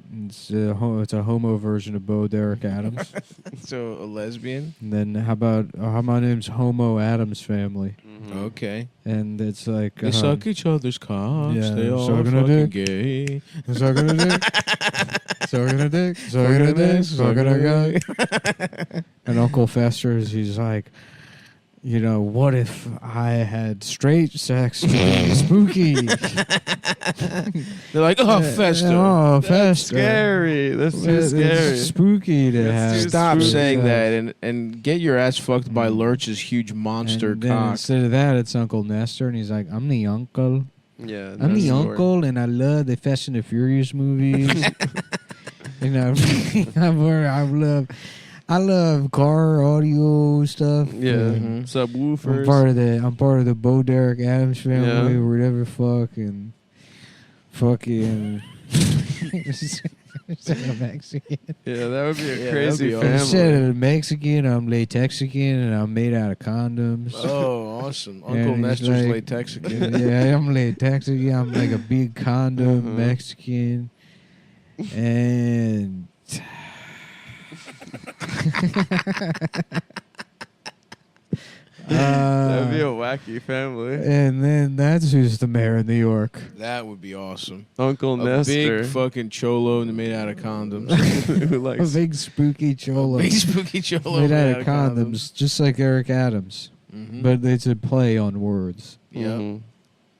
It's a homo version of Bo Derek Adams. So a lesbian? And then how about my name's Homo Adams Family. Mhm. Okay. And it's like They suck each other's cocks. yeah, they all sucking a fucking dick. gay. sucking a dick, sucking a dick, sucking a dick, sucking a guy. And Uncle Fester, he's like, you know, what if I had straight sex with Spooky? They're like, oh, Fester. Oh, Fester. Scary. That's too It's scary. spooky to That's have. too Stop spooky. saying that and get your ass fucked by Lurch's huge monster And then cock. instead of that, it's Uncle Nestor, and he's like, I'm the uncle. Yeah. I'm the that's uncle, and I love the Fast and the Furious movies. You know, I love car audio stuff. Yeah. Mhm. Subwoofers. I'm part of the Bo Derek Adams family, Yeah. or whatever. Fucking. Instead of Mexican. Yeah, that would be Yeah, a that'd crazy be awesome. family. Instead of Mexican, I'm latexican, and I'm made out of condoms. Oh, awesome. And Uncle he's Nestor's like- latex again. Yeah, I'm latexican. I'm like a big condom Mexican, and. That would be a wacky family. And then that's who's the mayor of New York. That would be awesome. Uncle A Nestor. big fucking cholo made out of condoms. who A likes big spooky cholo Big spooky cholo made out of condoms, just like Eric Adams. Mhm. But it's a play on words. Yeah, Mhm.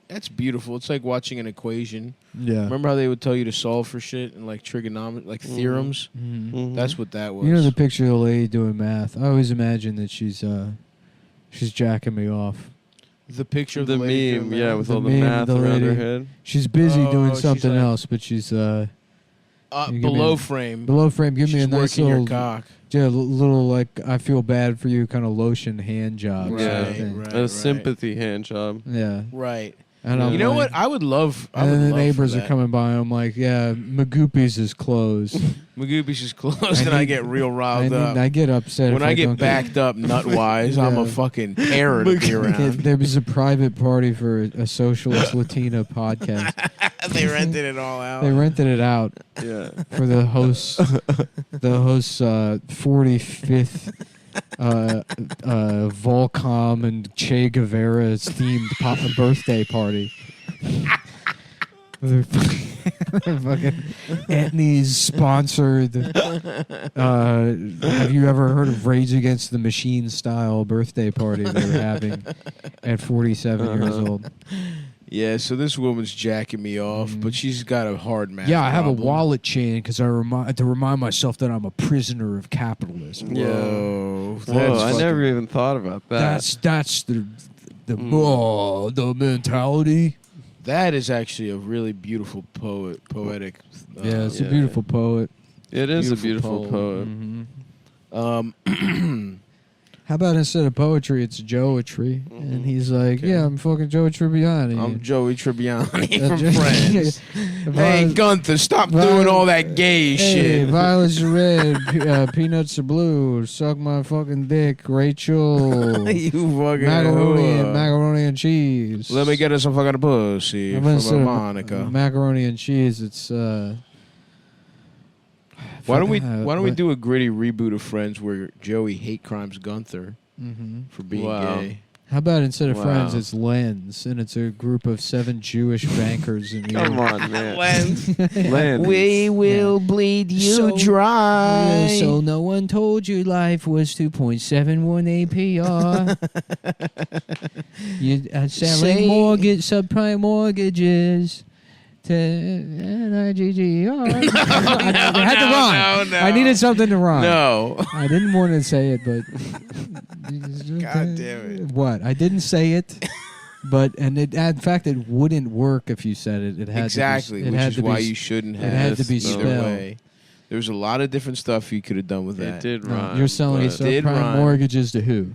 that's beautiful. It's like watching an equation. Yeah. Remember how they would tell you to solve for shit and like trigonometry, like theorems? Mhm. Mhm. That's what that was. You know the picture of the lady doing math? I always imagine that she's jacking me off. the picture of the the lady meme, doing yeah, that? with The all the meme of math the around her lady. head. She's busy Oh, doing she's something like- else, but she's you give me below a- frame. below frame. Give me She's a nice working your little, cock. little like I feel bad for you kind of lotion hand job. Right, sort of thing. right. A sympathy hand job. Yeah. Right. And I'm You know like- what? I would love. I And would then the love neighbors for are that. coming by. I'm like, yeah, Magoopies is closed. Magoopies is closed, and I get real riled up. I get upset When if I get don't backed up nut wise, I'm a Yeah. fucking terror to be around. There was a private party for a Socialist Latina podcast. They rented it all out. They rented it out Yeah. for the host's 45th Volcom and Che Guevara's themed birthday party. They're fucking Etnies sponsored. Have you ever heard of Rage Against the Machine style birthday party they were having at 47 years old? Yeah, so this woman's jacking me off, but she's got a hard math. Yeah, I have a problem. wallet chain because to remind myself that I'm a prisoner of capitalism. Whoa, Whoa, I fucking- never even thought about that. That's the the mentality. That is actually a really beautiful poetic. Yeah, it's yeah. a beautiful poet. It is a beautiful beautiful poem. poet. How about instead of poetry, it's Joetry? And he's like, Okay. yeah, I'm fucking Joe Tribbiani. I'm Joey Tribbiani That's from just- Friends. Hey, Gunther, stop doing all that gay Hey, shit. violets are red, peanuts are blue. Suck my fucking dick, Rachel. You fucking macaroni whore. and cheese. Let me get us some fucking pussy How about from instead a of Monica. macaroni and cheese, it's Why don't we what- do a gritty reboot of Friends where Joey hate crimes Gunther Mhm. for being Wow. gay? How about instead of Wow. friends, it's Lens, and it's a group of 7 Jewish bankers in New York. Come on, man. Lens. Land. We will bleed you So- dry. Yeah, so no one told you life was 2.71 APR. You are selling Say- subprime mortgages to NIGGR. I had to rhyme. no. I needed something to rhyme. No. I didn't want to say it, but God damn it. What? I didn't say it. But in fact, it wouldn't work if you said it. It had Exactly, to be, it which had is to why be, you shouldn't it have. had to be either spelled. way. There was a lot of different stuff you could have done with that. It did No, rhyme. you're selling but- did subprime rhyme. mortgages to who?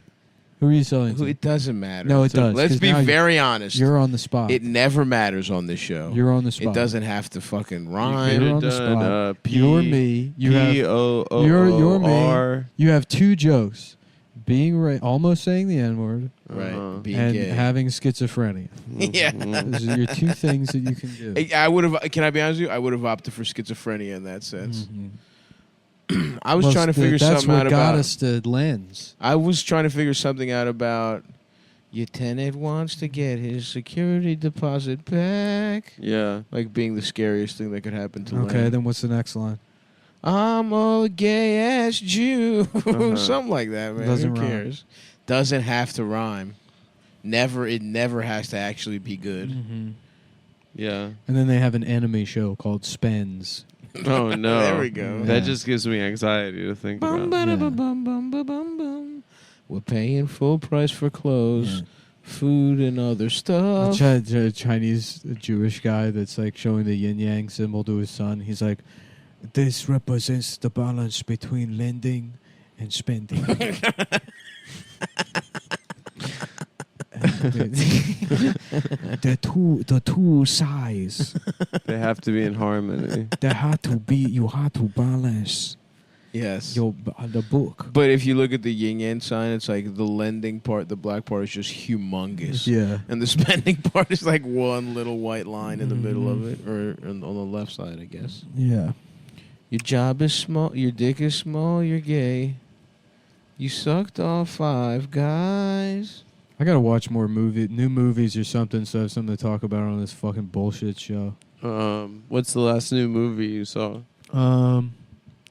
Who are you selling Who- to? It doesn't matter. No, it does, Let's 'cause be now very honest. You're on the spot. It never matters on this show. You're on the spot. It doesn't have to fucking You rhyme. You're on could the have done spot. You're me. You have you're me. P-O-O-O-R. You have 2 jokes: being almost saying the N-word, Right. Uh-huh. Being and gay. having schizophrenia. Yeah. Those are your 2 things that you can do. I would have. Can I be honest with you? I would have opted for schizophrenia in that sense. Mhm. I was Well, trying to figure that's something what out got about. us to Lens. I was trying to figure something out about. Your tenant wants to get his security deposit back. Yeah. Like being the scariest thing that could happen to Okay, Len. then what's the next line? I'm a gay ass Jew. Uh-huh. Something like that, man. Doesn't Who rhyme. cares? Doesn't have to rhyme. It never has to actually be good. Mm-hmm. Yeah. And then they have an anime show called Spens. Oh no. There we go. That Yeah. just gives me anxiety to think Bum, about. ba, da, bum, bum, ba, bum, bum. We're paying full price for clothes, food, and other stuff. A Chinese Jewish guy that's like showing the yin yang symbol to his son. He's like, this represents the balance between lending and spending. the two sides. They have to be in harmony. You have to balance Yes. the book. But if you look at the yin yang sign, it's like the lending part, the black part is just humongous. Yeah. And the spending part is like one little white line in the middle of Mm-hmm. it, or on the left side, I guess. Yeah. Your job is small, your dick is small, you're gay. You sucked all 5 guys. I gotta watch more new movies or something, so I have something to talk about on this fucking bullshit show. What's the last new movie you saw?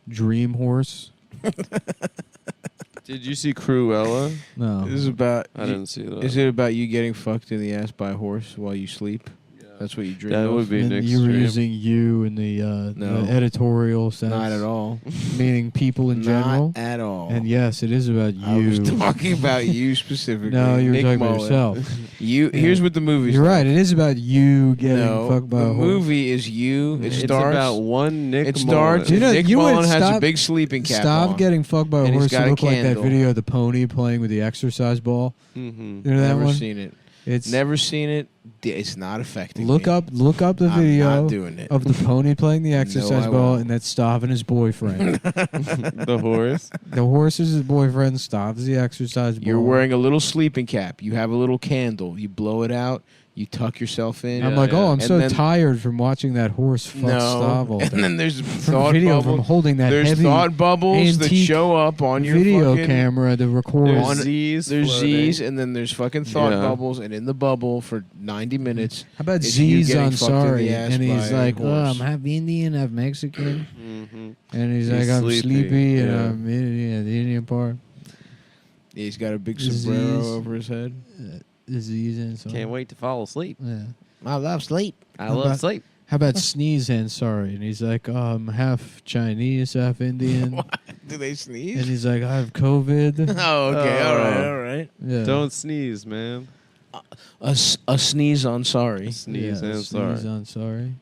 Dream Horse. Did you see Cruella? No. This is about. I didn't see that. Is it about you getting fucked in the ass by a horse while you sleep? That's what you dream That of? would be And Nick's you were dream. using you in the editorial sense. Not at all. Meaning people in general. Not at all. And yes, it is about I was you. talking about you specifically. No, you were Nick talking about Mullen. yourself. Here's what the movie's You're like. right. It is about you getting No, fucked by the a horse. movie is you. It It's starts. about one Nick It starts. Mullen. You know, Nick you would Mullen has a stop- big sleeping cap Stop on. getting fucked by a And he's horse got to a look like that candle. video of the pony playing with the exercise ball. Mm-hmm. You know that Never one? seen it. It's Never seen it. It's not affecting look me. up the I'm video not doing it. of the pony playing the exercise I ball, won't. and that's Stav and his boyfriend. The horse. The horse is his boyfriend. Stav is the exercise ball. You're wearing a little sleeping cap. You have a little candle. You blow it out. You tuck yourself in. I'm Yeah, like, yeah. oh, I'm And so then- tired from watching that horse fuck Stav all day. And then there's From thought video of him bubbles. holding that There's heavy thought bubbles that antique show up on your video fucking camera to record. There's On- Z's. There's floating. Z's, and then there's fucking thought Yeah. bubbles, and in the bubble for 90 minutes. How about is you Z's getting on fucked in the sorry? ass And he's by a like, oh, horse. I'm half Indian, half Mexican. Mm-hmm. And he's He's like, I'm sleepy, sleepy, and yeah. I'm Indian, the Indian part. He's got a big Z's. sombrero over his head. Z's and sorry. Can't wait to fall asleep. Yeah. I love sleep. I How love about- sleep. How about sneeze and sorry? And he's like, oh, I'm half Chinese, half Indian. Do they And sneeze? he's like, I have COVID. Oh, okay. Oh. All right. All right. Yeah. Don't sneeze, man. A sneeze on sorry. Sneeze Yeah, and sneeze sorry. on sorry.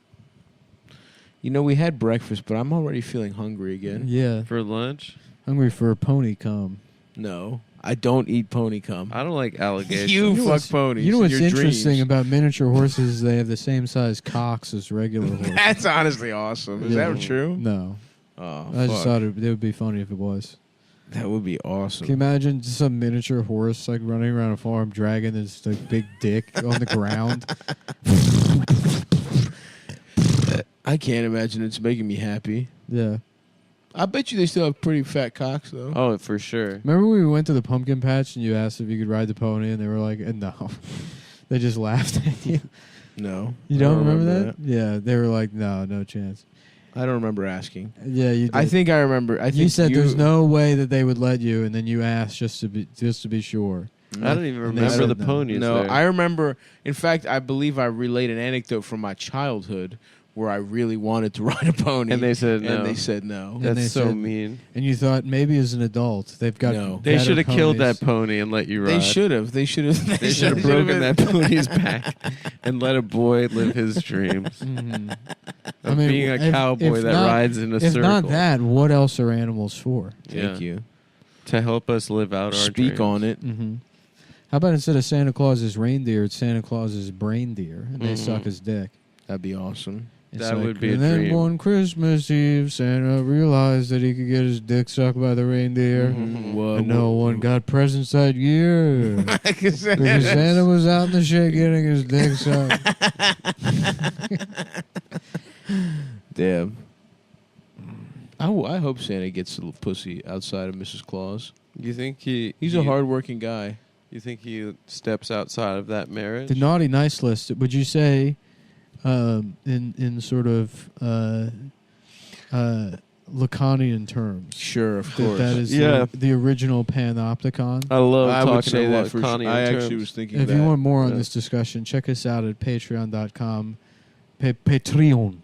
You know, we had breakfast, but I'm already feeling hungry again. Yeah. For lunch, Hungry for a pony cum. No, I don't eat pony cum. I don't like alligator. You know fuck what's- ponies. You know in what's your interesting dreams. about miniature horses? They have the same size cocks as regular horses. That's honestly awesome. Is Yeah. that true? No. Oh, I just fuck. thought it would be funny if it was. That would be awesome. Can you imagine just some miniature horse like running around a farm dragging this like big dick on the ground? I can't imagine it's making me happy. Yeah. I bet you they still have pretty fat cocks though. Oh, for sure. Remember when we went to the pumpkin patch and you asked if you could ride the pony and they were like, no. They just laughed at you. No, You I don't remember that? Yeah. They were like, no chance. I don't remember asking. Yeah, you did. I think I remember. I think you said there's no way that they would let you, and then you asked just to be sure. I don't even And they remember said the no. ponies. No, there. I remember. In fact, I believe I relayed an anecdote from my childhood where I really wanted to ride a pony, And they said no. And they said no. And they That's so said- mean. And you thought maybe as an adult they've got. No. They better should have killed ponies. that pony and let you ride. They should have. They should have. They should have broken that pony's back and let a boy live his dreams Mhm. of being a cowboy if that not- rides in a If circle. not that, what else are animals for? Thank Yeah. you. To help us live out our Speak dreams. on it. Mm-hmm. How about instead of Santa Claus's reindeer, it's Santa Claus's brain deer, and they Mhm. suck his dick. That'd be awesome. It's That would be a and then dream. one Christmas Eve, Santa realized that he could get his dick sucked by the reindeer. Mhm. Whoa, And no one got presents that year. Because Santa was out in the shed getting his dick sucked. Damn. I hope Santa gets a little pussy outside of Mrs. Claus. You think He's a hardworking guy. You think he steps outside of that marriage? The naughty nice list, would you say, in sort of Lacanian terms. Sure, of course. That is Yeah. the original panopticon. I love I talking would say that about for sure. Lacanian I terms. actually was thinking If that. you want more on Yeah. this discussion, check us out at patreon.com, patreon.com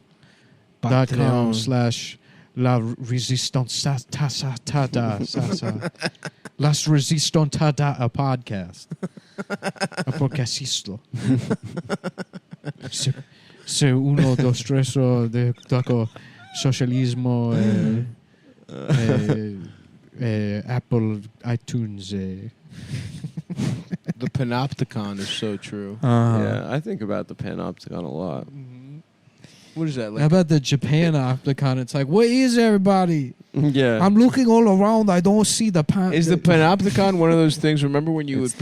/la resistantada las resistantada a podcast a podcastistlo se uno dos tres de taco socialismo Apple iTunes The panopticon is so true. Yeah, I think about the panopticon a lot. What is that? How about the Japan Opticon? It's like, where is everybody? Yeah. I'm looking all around. I don't see the pan. Is the panopticon one of those things? Remember when you It's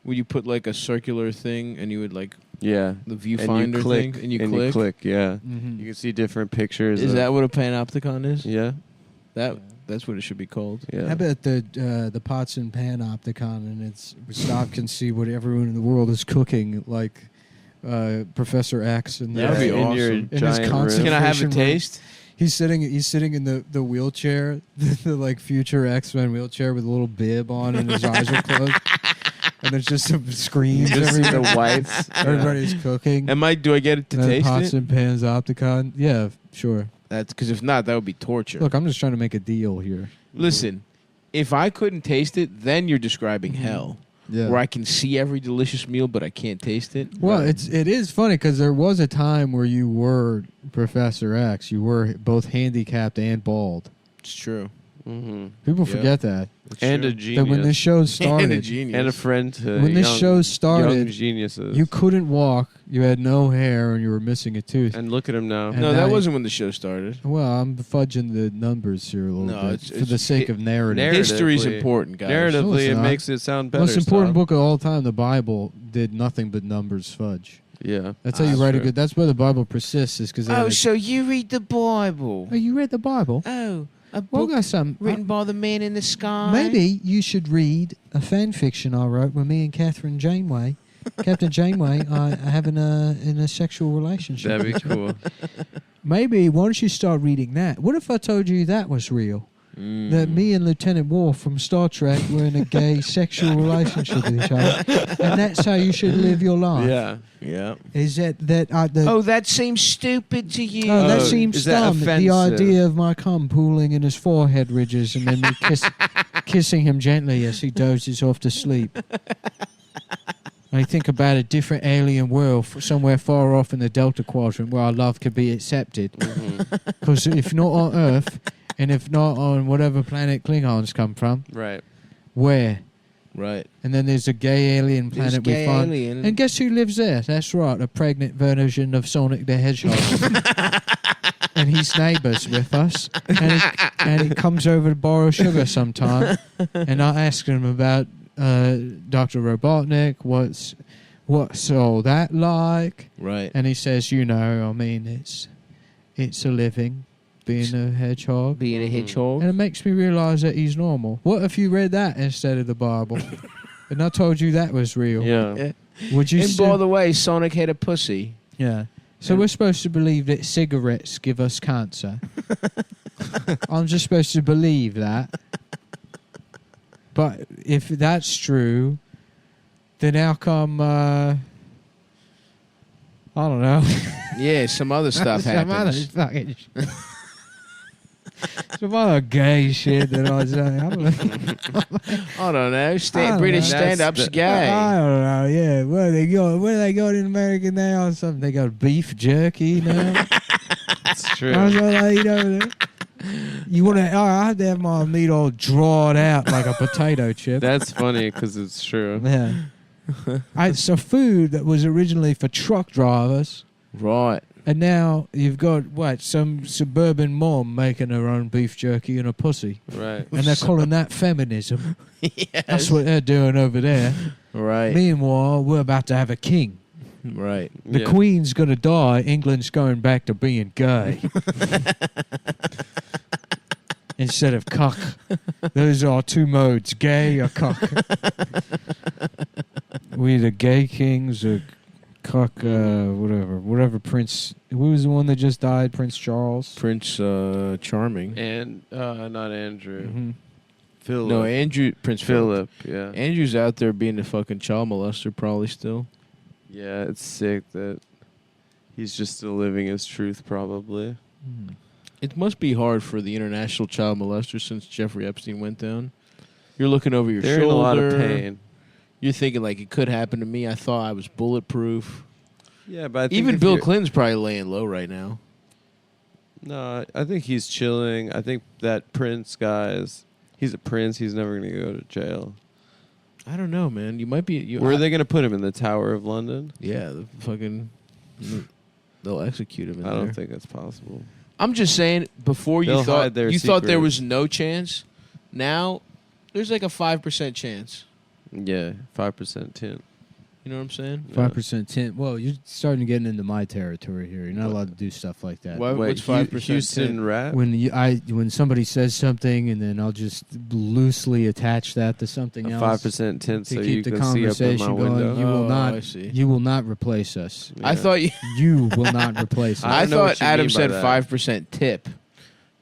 would put like a circular thing and you would like yeah. the And viewfinder you click, thing and you click? yeah. Mhm. You can see different pictures. Is of- that what a panopticon is? Yeah. That's what it should be called. Yeah. How about the Pots and Pan Opticon, and it's Stav can see what everyone in the world is cooking, like Professor X and That would be in your awesome. In his giant concert- room. Can I have a Concentration room. taste? He's sitting in the wheelchair, the like future X-Men wheelchair with a little bib on, and his eyes are closed, and there's just some screens. Just see the everywhere. whites. Everybody's cooking. Do I get it to And taste Pots it? and Pans Opticon. Yeah, sure. That's because if not, that would be torture. Look, I'm just trying to make a deal here. Listen, if I couldn't taste it, then you're describing hell, Yeah. where I can see every delicious meal but I can't taste it. Well, Right. it is funny because there was a time where you were Professor X. You were both handicapped and bald. It's true. Mm-hmm. People Yeah. forget that. It's And true. a That genius. when this show and a started, genius. And a friend to when this young, show young started, geniuses. you couldn't walk. You had no hair, and you were missing a tooth. And look at him now. And No, now that you- wasn't when the show started. Well, I'm fudging the numbers here a little No, bit it's- for the sake of narrative. narrative. History's Narratively- important, guys. No, Narratively, it's it not. makes it sound better. Most important Stav. book of all time, the Bible, did nothing but numbers fudge. Yeah. That's how you That's write a true. good. That's why the Bible persists, is because. so you read the Bible? Oh, you read the Bible? Oh, a Well, book got some. written by the man in the sky. Maybe you should read a fan fiction I wrote with me and Catherine Janeway. Captain Janeway, I have in a sexual relationship. That'd be cool. Maybe why don't you start reading that? What if I told you that was real? Mm. That me and Lieutenant Worf from Star Trek were in a gay sexual relationship with each other, and that's how you should live your life. Yeah. Yeah. Is that Oh, that seems stupid to you. Oh, that Oh, seems is that dumb. The offensive? idea of my cum pooling in his forehead ridges and then me kissing him gently as he dozes off to sleep. I think about a different alien world somewhere far off in the Delta Quadrant where our love could be accepted. Because if not on Earth, and if not on whatever planet Klingons come from, Right. where? Right. And then there's a gay alien There's planet gay we find. alien. And guess who lives there? That's right, a pregnant version of Sonic the Hedgehog. And he's neighbours with us. And he comes over to borrow sugar sometime. And I ask him about Dr. Robotnik, what's all that like? Right. And he says, I mean, it's a living, being a hedgehog. Being a hedgehog. And it makes me realise that he's normal. What if you read that instead of the Bible? And I told you that was real. Yeah. Would you And still... by the way, Sonic had a pussy. Yeah. So we're supposed to believe that cigarettes give us cancer. I'm just supposed to believe that. But if that's true, then how come, I don't know. Yeah, some other stuff Some other happens. fucking some other gay shit that I say. I don't know. I don't know. I don't British know. stand-up's That's gay. I don't know. Yeah, what do they got in America now? Or something? They got beef jerky now. It's true. I was like, you want to? I have to have my meat all drawn out like a potato chip. That's funny because it's true. Yeah. It's a food that was originally for truck drivers, Right. and now you've got some suburban mom making her own beef jerky and a pussy, Right. and they're calling that feminism. Yes. That's what they're doing over there. Right. Meanwhile, we're about to have a king. Right. The Yeah. Queen's going to die. England's going back to being gay. Instead of cock. Those are two modes, gay or cock. We the gay kings or Fuck, whatever Prince. Who was the one that just died? Prince Charles. Prince Charming. And not Andrew. Mm-hmm. Philip. No, Andrew. Prince Philip. Yeah. Andrew's out there being a fucking child molester, probably still. Yeah, it's sick that he's just still living his truth, probably. It must be hard for the international child molester since Jeffrey Epstein went down. You're looking over your They're shoulder. in a lot of pain. You're thinking, like, it could happen to me. I thought I was bulletproof. Yeah, but I think Even Bill Clinton's probably laying low right now. No, I think he's chilling. I think that Prince guy he's a prince. He's never going to go to jail. I don't know, man. You might be... Where are they going to put him? In the Tower of London? Yeah, they'll execute him in I there. don't think that's possible. I'm just saying, before They'll you thought hide their there secret. was no chance. Now, there's like a 5% chance. Yeah, 5% tint. You know what I'm saying? 5% tint. Well, you're starting to get into my territory here. You're not allowed to do stuff like that. What's 5% Houston tint? rat? When somebody says something and then I'll just loosely attach that to something A else 5% tint to so keep you the can see up in my conversation going. window. You will Oh, not. I see. You will not replace us. Yeah. I thought You will not replace us. I I don't know what thought you Adam mean by said that. 5% tip.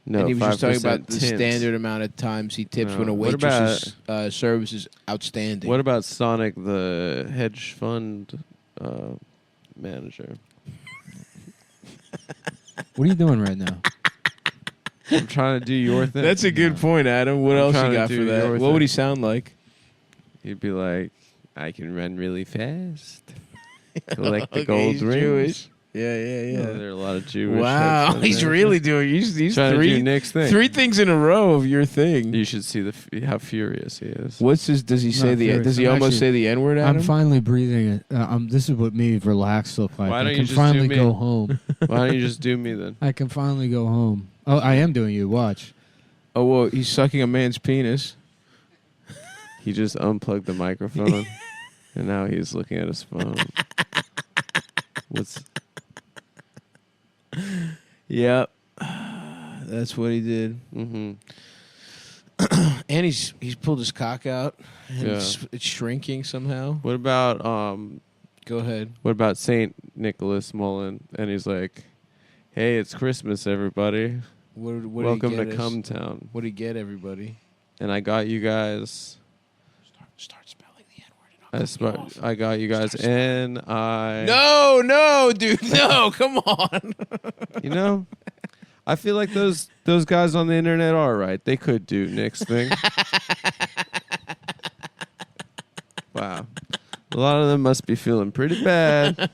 No, and he was just talking about the tint. standard amount of times he tips No. when a What waitress's service is outstanding. What about Sonic, the hedge fund manager? What are you doing right now? I'm trying to do your thing. That's a good point, Adam. What I'm else trying you to got do for that? your What thing. would he sound like? He'd be like, I can run really fast. Collect the Okay, gold he's rings. Jewish. Yeah. There are a lot of Jewish. Wow, hedge fund he's managers. really doing these trying to do three Nick's thing. three things in a row of your thing. You should see how furious he is. What's his? Does he say Not the? furious. Does he I'm almost actually- say the N word? I'm Adam? finally breathing. This is what me relaxed look like. Why I don't you can just do finally me? go home. Why don't you just do me then? I can finally go home. Oh, I am doing you. Watch. Oh well, he's sucking a man's penis. He just unplugged the microphone, and now he's looking at his phone. What's? Yep, that's what he did. Mm-hmm. And he's pulled his cock out, and Yeah. it's shrinking somehow. What about Go ahead. What about Saint Nicholas Mullen? And he's like, "Hey, it's Christmas, everybody. What Welcome did to he get us? CumTown. What did he get everybody? And I got you guys. Start spelling the N word. I got you guys. No, dude, no, come on. You know, I feel like those guys on the internet are right. They could do Nick's thing. Wow. A lot of them must be feeling pretty bad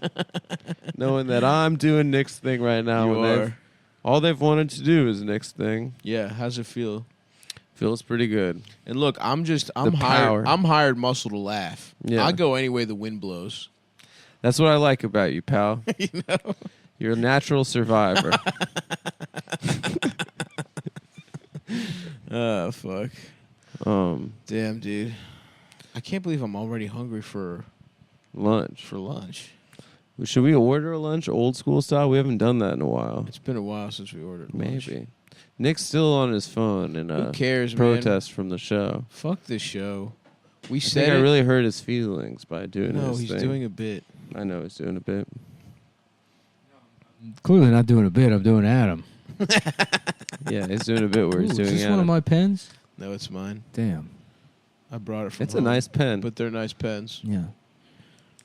knowing that I'm doing Nick's thing right now. You when are. all they've wanted to do is Nick's thing. Yeah, how's it feel? Feels pretty good. And look, I'm power. hired. I'm hired muscle to laugh. Yeah. I'll go any way the wind blows. That's what I like about you, pal. You know? You're a natural survivor. Oh fuck. Damn, Dude. I can't believe I'm already hungry for lunch. lunch. Should we order a lunch old school style? We haven't done that in a while. It's been a while since we ordered lunch. Maybe. Nick's still on his phone in Who a cares, man? protest from the show. Fuck this show. We I said think I it. really hurt his feelings by doing No, his he's thing. doing a bit. I know he's doing a bit. Clearly not doing a bit. I'm doing Adam. Yeah, he's doing a bit where he's Ooh, doing is this Adam. one of my pens? No, it's mine. Damn. I brought it from It's a home, nice pen. but they're nice pens. Yeah.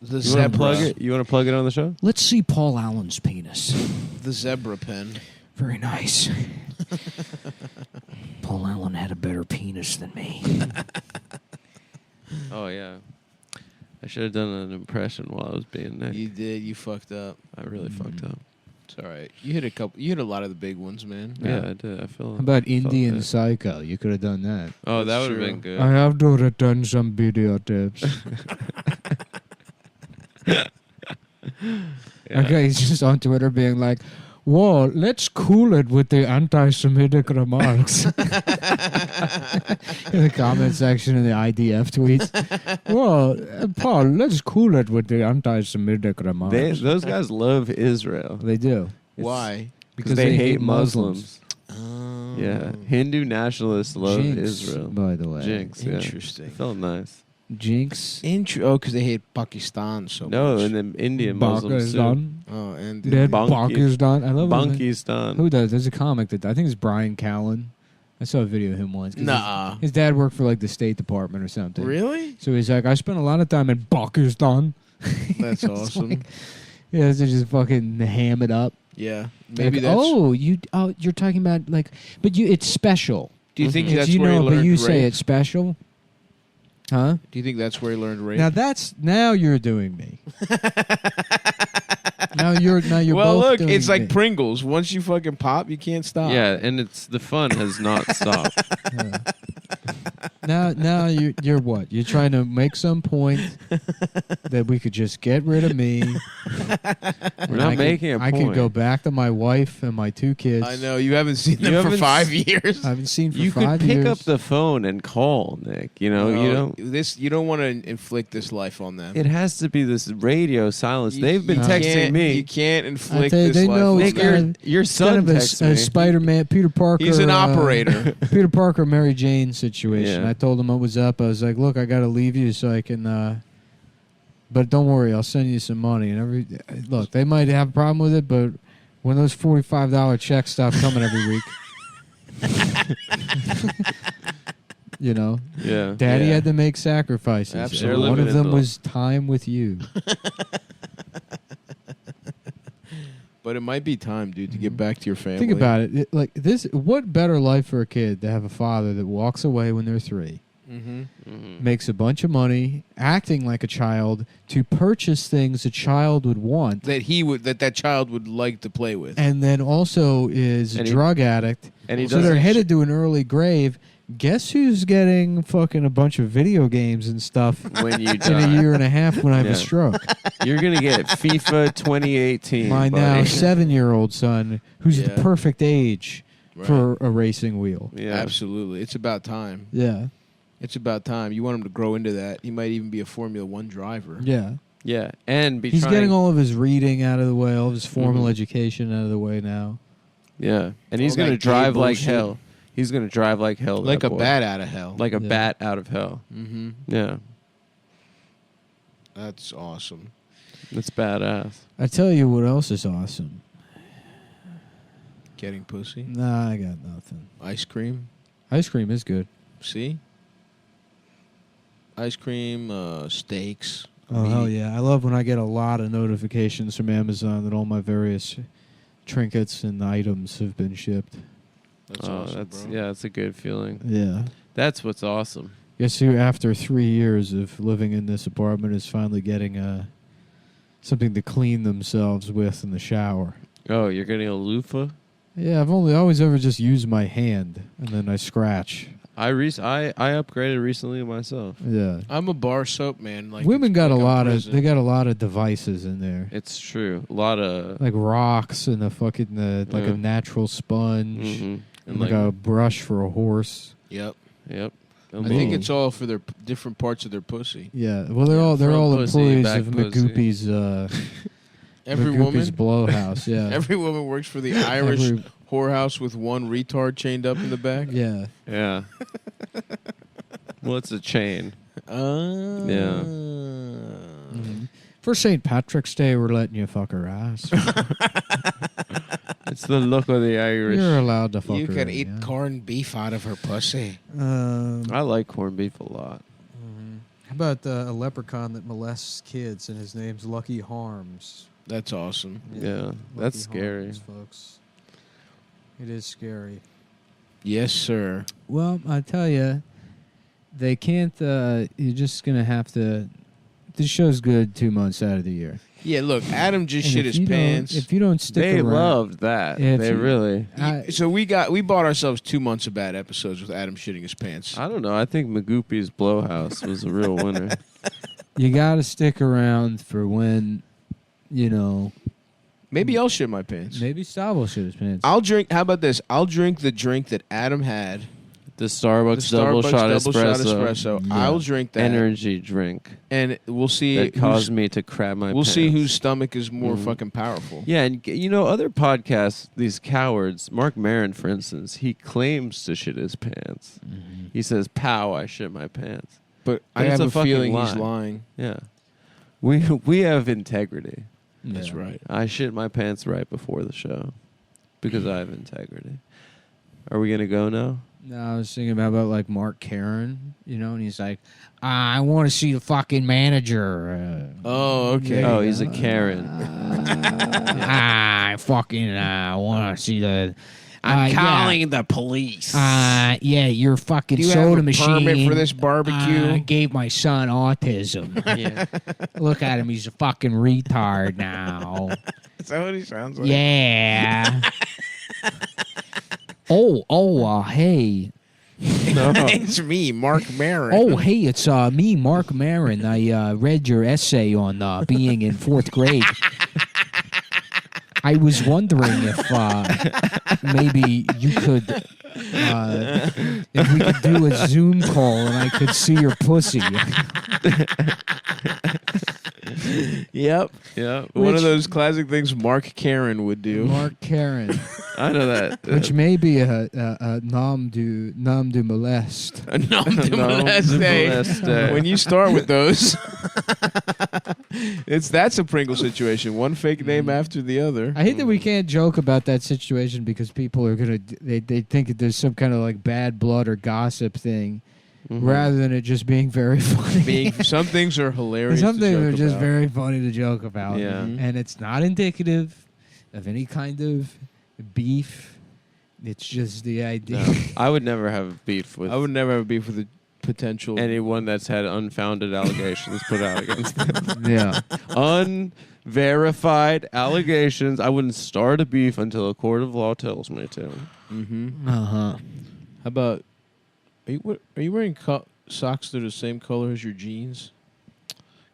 The you want to zebra. plug it? You want to plug it on the show? Let's see Paul Allen's penis. The zebra pen. Very nice. Paul Allen had a better penis than me. Oh yeah. I should have done an impression while I was being Nick. You did. You fucked up. I really fucked up. It's all right. You hit a couple. You hit a lot of the big ones, man. Yeah, I did. I feel. How about felt Indian bad. Psycho? You could have done that. Oh, that That's would have true. been good. I have to return some videotapes. Yeah. Okay, he's just on Twitter being like, whoa, let's cool it with the anti-Semitic remarks. In the comment section in the IDF tweets. Whoa, Paul, let's cool it with the anti-Semitic remarks. Those guys love Israel. They do. Why? Because they hate Muslims. Oh. Yeah. Hindu nationalists love Jinx, Israel. by the way. Jinx, yeah. Interesting. It felt nice. Jinx. Because they hate Pakistan so No, much. and then Indian Muslims too. Pakistan. Oh, and Dead Bunky. Pakistan. I love it. Bunkistan. Who does? There's a comic that I think it's Brian Callen. I saw a video of him once. 'Cause Nah. His dad worked for like the State Department or something. Really? So he's like, I spent a lot of time in Pakistan. That's awesome. Like, yeah, so just fucking ham it up. Yeah. Maybe Like, that's... you're talking about like, but it's special. Do you think Mhm. that's you where he know, learned but you rape? say it's special, huh? Do you think that's where he learned rape? Now you're doing me. now you're well, both look, doing it's like me. Pringles. Once you fucking pop, you can't stop. Yeah, and the fun has not stopped. Yeah. Now you're what? You're trying to make some point that we could just get rid of me. We're not making a I point. could go back to my wife and my 2 kids. I know. You haven't seen You them for haven't 5 years. I haven't seen for You 5 could years. pick up the phone and call, Nick. You know, you don't. You don't want to inflict this life on them. It has to be this radio silence. You- They've been you texting can't- me. You can't I inflict tell you, this they life know on it's Nick, them. your kind son of texts a me. Spider-Man, Peter Parker. He's an operator. Peter Parker, Mary Jane situation. Yeah. I told him what was up. I was like, "Look, I got to leave you so I can." But don't worry, I'll send you some money. And look, they might have a problem with it, but when those $45 checks stop coming every week, you know, Yeah, Daddy yeah. had to make sacrifices. and Absolutely. one of They're them living in was time with you. But it might be time, dude, to get back to your family. Think about it. Like this, what better life for a kid to have a father that walks away when they're 3, Mm-hmm. Mhm. makes a bunch of money, acting like a child to purchase things a child would want, That child would like to play with. and then also is a And he- drug addict. And he So they're doesn't. headed to an early grave. Guess who's getting fucking a bunch of video games and stuff When you in a die, year and a half when I have Yeah. a stroke? you're gonna get FIFA 2018. My now buddy. 7-year-old son, who's Yeah. the perfect age Right. for a racing wheel. Yeah, Absolutely. It's about time. Yeah. It's about time. You want him to grow into that. He might even be a Formula One driver. Yeah. yeah, and be He's trying, getting all of his reading out of the way, all of his formal Mhm. education out of the way now. Yeah, and he's All gonna that gay drive like bullshit. hell. He's gonna drive like hell. Like that a boy. bat out of hell. Like a Yeah. bat out of hell. Mm-hmm. Yeah, That's awesome. that's badass. I tell you what else is awesome. Getting pussy. Nah, I got nothing. Ice cream. Ice cream is good. See? Ice cream, steaks. Oh, meat. hell yeah. I love when I get a lot of notifications from Amazon that all my various trinkets and items have been shipped. That's Oh, awesome, that's bro. yeah, that's a good feeling. Yeah. That's what's awesome. Guess who, after 3 years of living in this apartment, is finally getting something to clean themselves with in the shower? Oh, you're getting a loofah? Yeah, I've always ever just used my hand and then I scratch. I upgraded recently myself. Yeah. I'm a bar soap man. Like Women it's got like a I'm lot of prison. they got a lot of devices in there. It's true. A lot of Like rocks and like Yeah. a natural sponge mhm. and like a brush for a horse. Yep. Yep. I think it's all for their different parts of their pussy. Yeah, well they're Yeah, all front pussy, employees back of pussy. Magoopy's Every Magoopy's woman. blowhouse. Yeah, Every woman works for the Irish Every- whorehouse with one retard chained up in the back. yeah. Yeah. Well, it's a chain. Yeah. Mhm. For St. Patrick's Day, we're letting you fuck her ass. It's the look of the Irish. You're allowed to fuck You her. can in, eat yeah. corned beef out of her pussy. I like corned beef a lot. How about a leprechaun that molests kids and his name's Lucky Harms? That's awesome. Yeah, Lucky that's scary. Harms, folks. It is scary. Yes, sir. Well, I tell you, they can't. You're just gonna have to. This show's good 2 months out of the year. Yeah, look, Adam just And shit if his you don't- pants. If you don't stick They around, loved that. If They you- really. So we bought ourselves 2 months of bad episodes with Adam shitting his pants. I don't know. I think Magoopy's blowhouse was a real winner. you got to stick around for when, you know, Maybe I'll shit my pants. maybe Stav will shit his pants. I'll drink. How about this? I'll drink the drink that Adam had. The Starbucks, The double, Starbucks shot, double shot espresso, espresso. Yeah. I'll drink that, energy drink and we'll see. that caused me to crap my We'll pants. see whose stomach is more Mhm. fucking powerful. Yeah, and you know, other podcasts, these cowards, Mark Maron, for instance, he claims to shit his pants. Mhm. He says, "Pow, I shit my pants." But I But it's have a a fucking feeling lie. he's lying. Yeah. We have integrity. That's Yeah. right. I shit my pants right before the show because I have integrity. Are we gonna go now? No, I was thinking about like Mark Karen, and he's like, I want to see the fucking manager. Oh, okay. Oh, he's a Karen. I fucking want to see the. I'm calling the police. Yeah, your fucking Do you soda have a machine. permit for this barbecue? Gave my son autism. Yeah. Look at him; he's a fucking retard now. Is that what he sounds like? Yeah. Hey. No. It's me, Mark Maron. Oh, hey, it's me, Mark Maron. I read your essay on being in fourth grade. I was wondering if maybe you could, if we could do a Zoom call and I could see your pussy. Yep. Yeah. One of those classic things Mark Karen would do. Mark Karen, I know that. which may be a nom du molest. A nom de Nom de moleste. moleste. When you start with those, that's a Pringle situation. One fake name after the other. I hate that we can't joke about that situation because people are they think that there's some kind of like bad blood or gossip thing, rather than it just being very funny. Some things are hilarious. Some to things joke are just about. very funny to joke about. Yeah. And it's not indicative of any kind of beef. It's just the idea. No, I would never have beef with I would never have beef with a potential. anyone that's had unfounded allegations put out against them. Yeah. Unverified allegations. I wouldn't start a beef until a court of law tells me to. Mm-hmm. Uh-huh. How about? Are you wearing socks that are the same color as your jeans?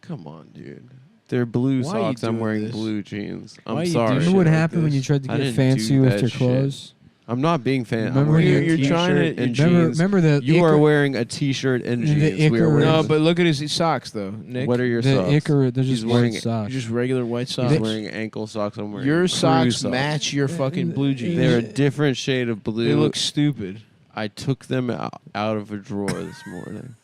Come on, dude. They're blue Why are you socks. I'm doing wearing this? blue jeans. Why I'm are you sorry. doing Remember what shit like happened when this? you tried to I get didn't fancy do with that your shit. clothes? I'm not being fancy. Remember I'm wearing you're a trying to- t-shirt and remember- jeans. Remember the You are wearing a t-shirt and The jeans. We are Icarus- wearing No, but look at his socks though, Nick. what are your the socks? Icarus. They're He's just wearing white it. socks. Just regular white socks. He's wearing ankle socks. I'm wearing Your crew socks match your fucking blue jeans. They're a different shade of blue. They look stupid. I took them out of a drawer this morning.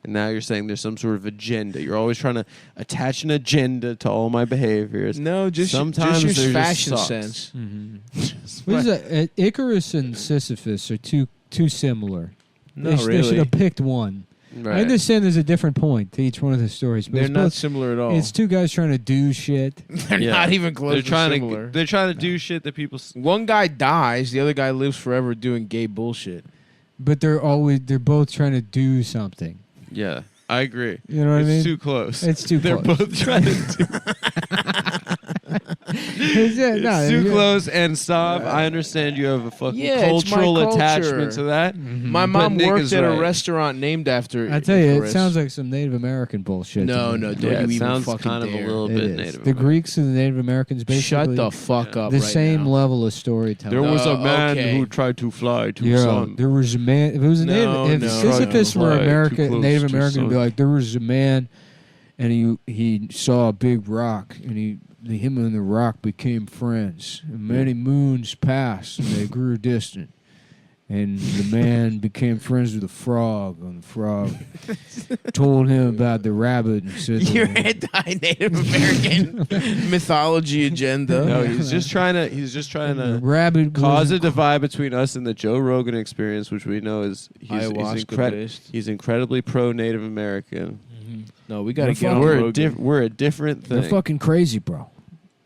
And now you're saying there's some sort of agenda. You're always trying to attach an agenda to all my behaviors. No, Sometimes just they're your just fashion socks. sense. What is that? Icarus and Sisyphus are too similar. No, They should really. have picked one. Right. I understand there's a different point to each one of the stories, but They're it's not both- similar at all. It's two guys trying to do shit. They're Yeah. not even close They're to trying similar. to. They're trying to do shit that people. One guy dies, the other guy lives forever doing gay bullshit. But they're both trying to do something. Yeah, I agree. You know what I mean? It's too close. It's too They're close. both trying to do. It's too close. And stop. I understand you have a fucking Yeah, it's my cultural culture. attachment to that. My But mom Nick worked is at right. a restaurant named after. I tell you, it Icarus. sounds like some Native American bullshit. No, to me. no, don't Yeah, you it even sounds fucking kind of a dare. little It bit is. Native. The American. Greeks and the Native Americans basically Shut the fuck up. the right same now. level of storytelling. There was a man okay. who tried to fly to Yeah, sun. there was a man. If it was a No, Native, if no. Sisyphus Trying were to fly American, too close Native to American, would be sun. like, there was a man, and he saw a big rock, and him and the rock became friends. And many moons passed, and they grew distant. And the man became friends with the frog, and the frog told him about the rabbit and said, Your anti-Native American mythology agenda. No, he's just trying to. He's just trying the to rabbit cause a was divide between us and the Joe Rogan experience, which we know is Ayahuasca based. he's incredibly pro Native American. No, we gotta They're get on We're Rogan. we're a different thing. they're fucking crazy, bro.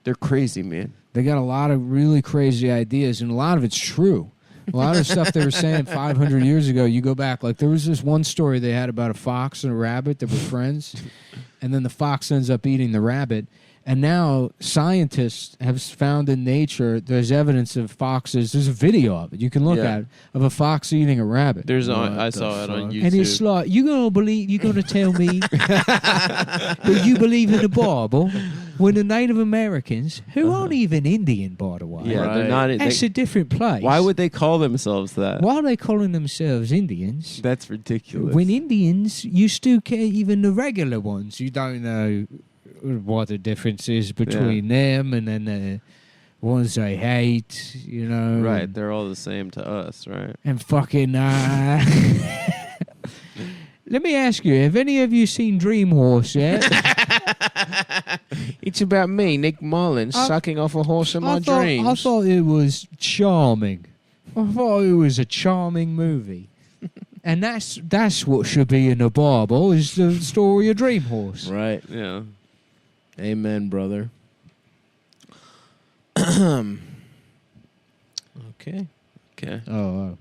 They're crazy, man. They got a lot of really crazy ideas, and a lot of it's true. A lot of stuff they were saying 500 years ago, you go back. Like, there was this one story they had about a fox and a rabbit that were friends, and then the fox ends up eating the rabbit. And now scientists have found in nature there's evidence of foxes. There's a video of it you can look Yeah. at of a fox eating a rabbit. There's What I the saw it on fuck? YouTube. And it's like, you gonna tell me that you believe in the Bible when the Native Americans, who aren't even Indian, by the way, yeah, Right. they're not. that's They, a different place. why would they call themselves that? Why are they calling themselves Indians? That's ridiculous. When Indians, you still can't, even the regular ones, you don't know what the difference is between them and then the ones they hate, you know. right, they're all the same to us, right? And fucking, Let me ask you, have any of you seen Dream Horse yet? It's about me, Nick Mullins, sucking off a horse in my dreams. I thought it was charming. I thought it was a charming movie. And that's what should be in the Bible, is the story of Dream Horse. Right. Yeah. Amen, brother. Okay. Okay. Oh,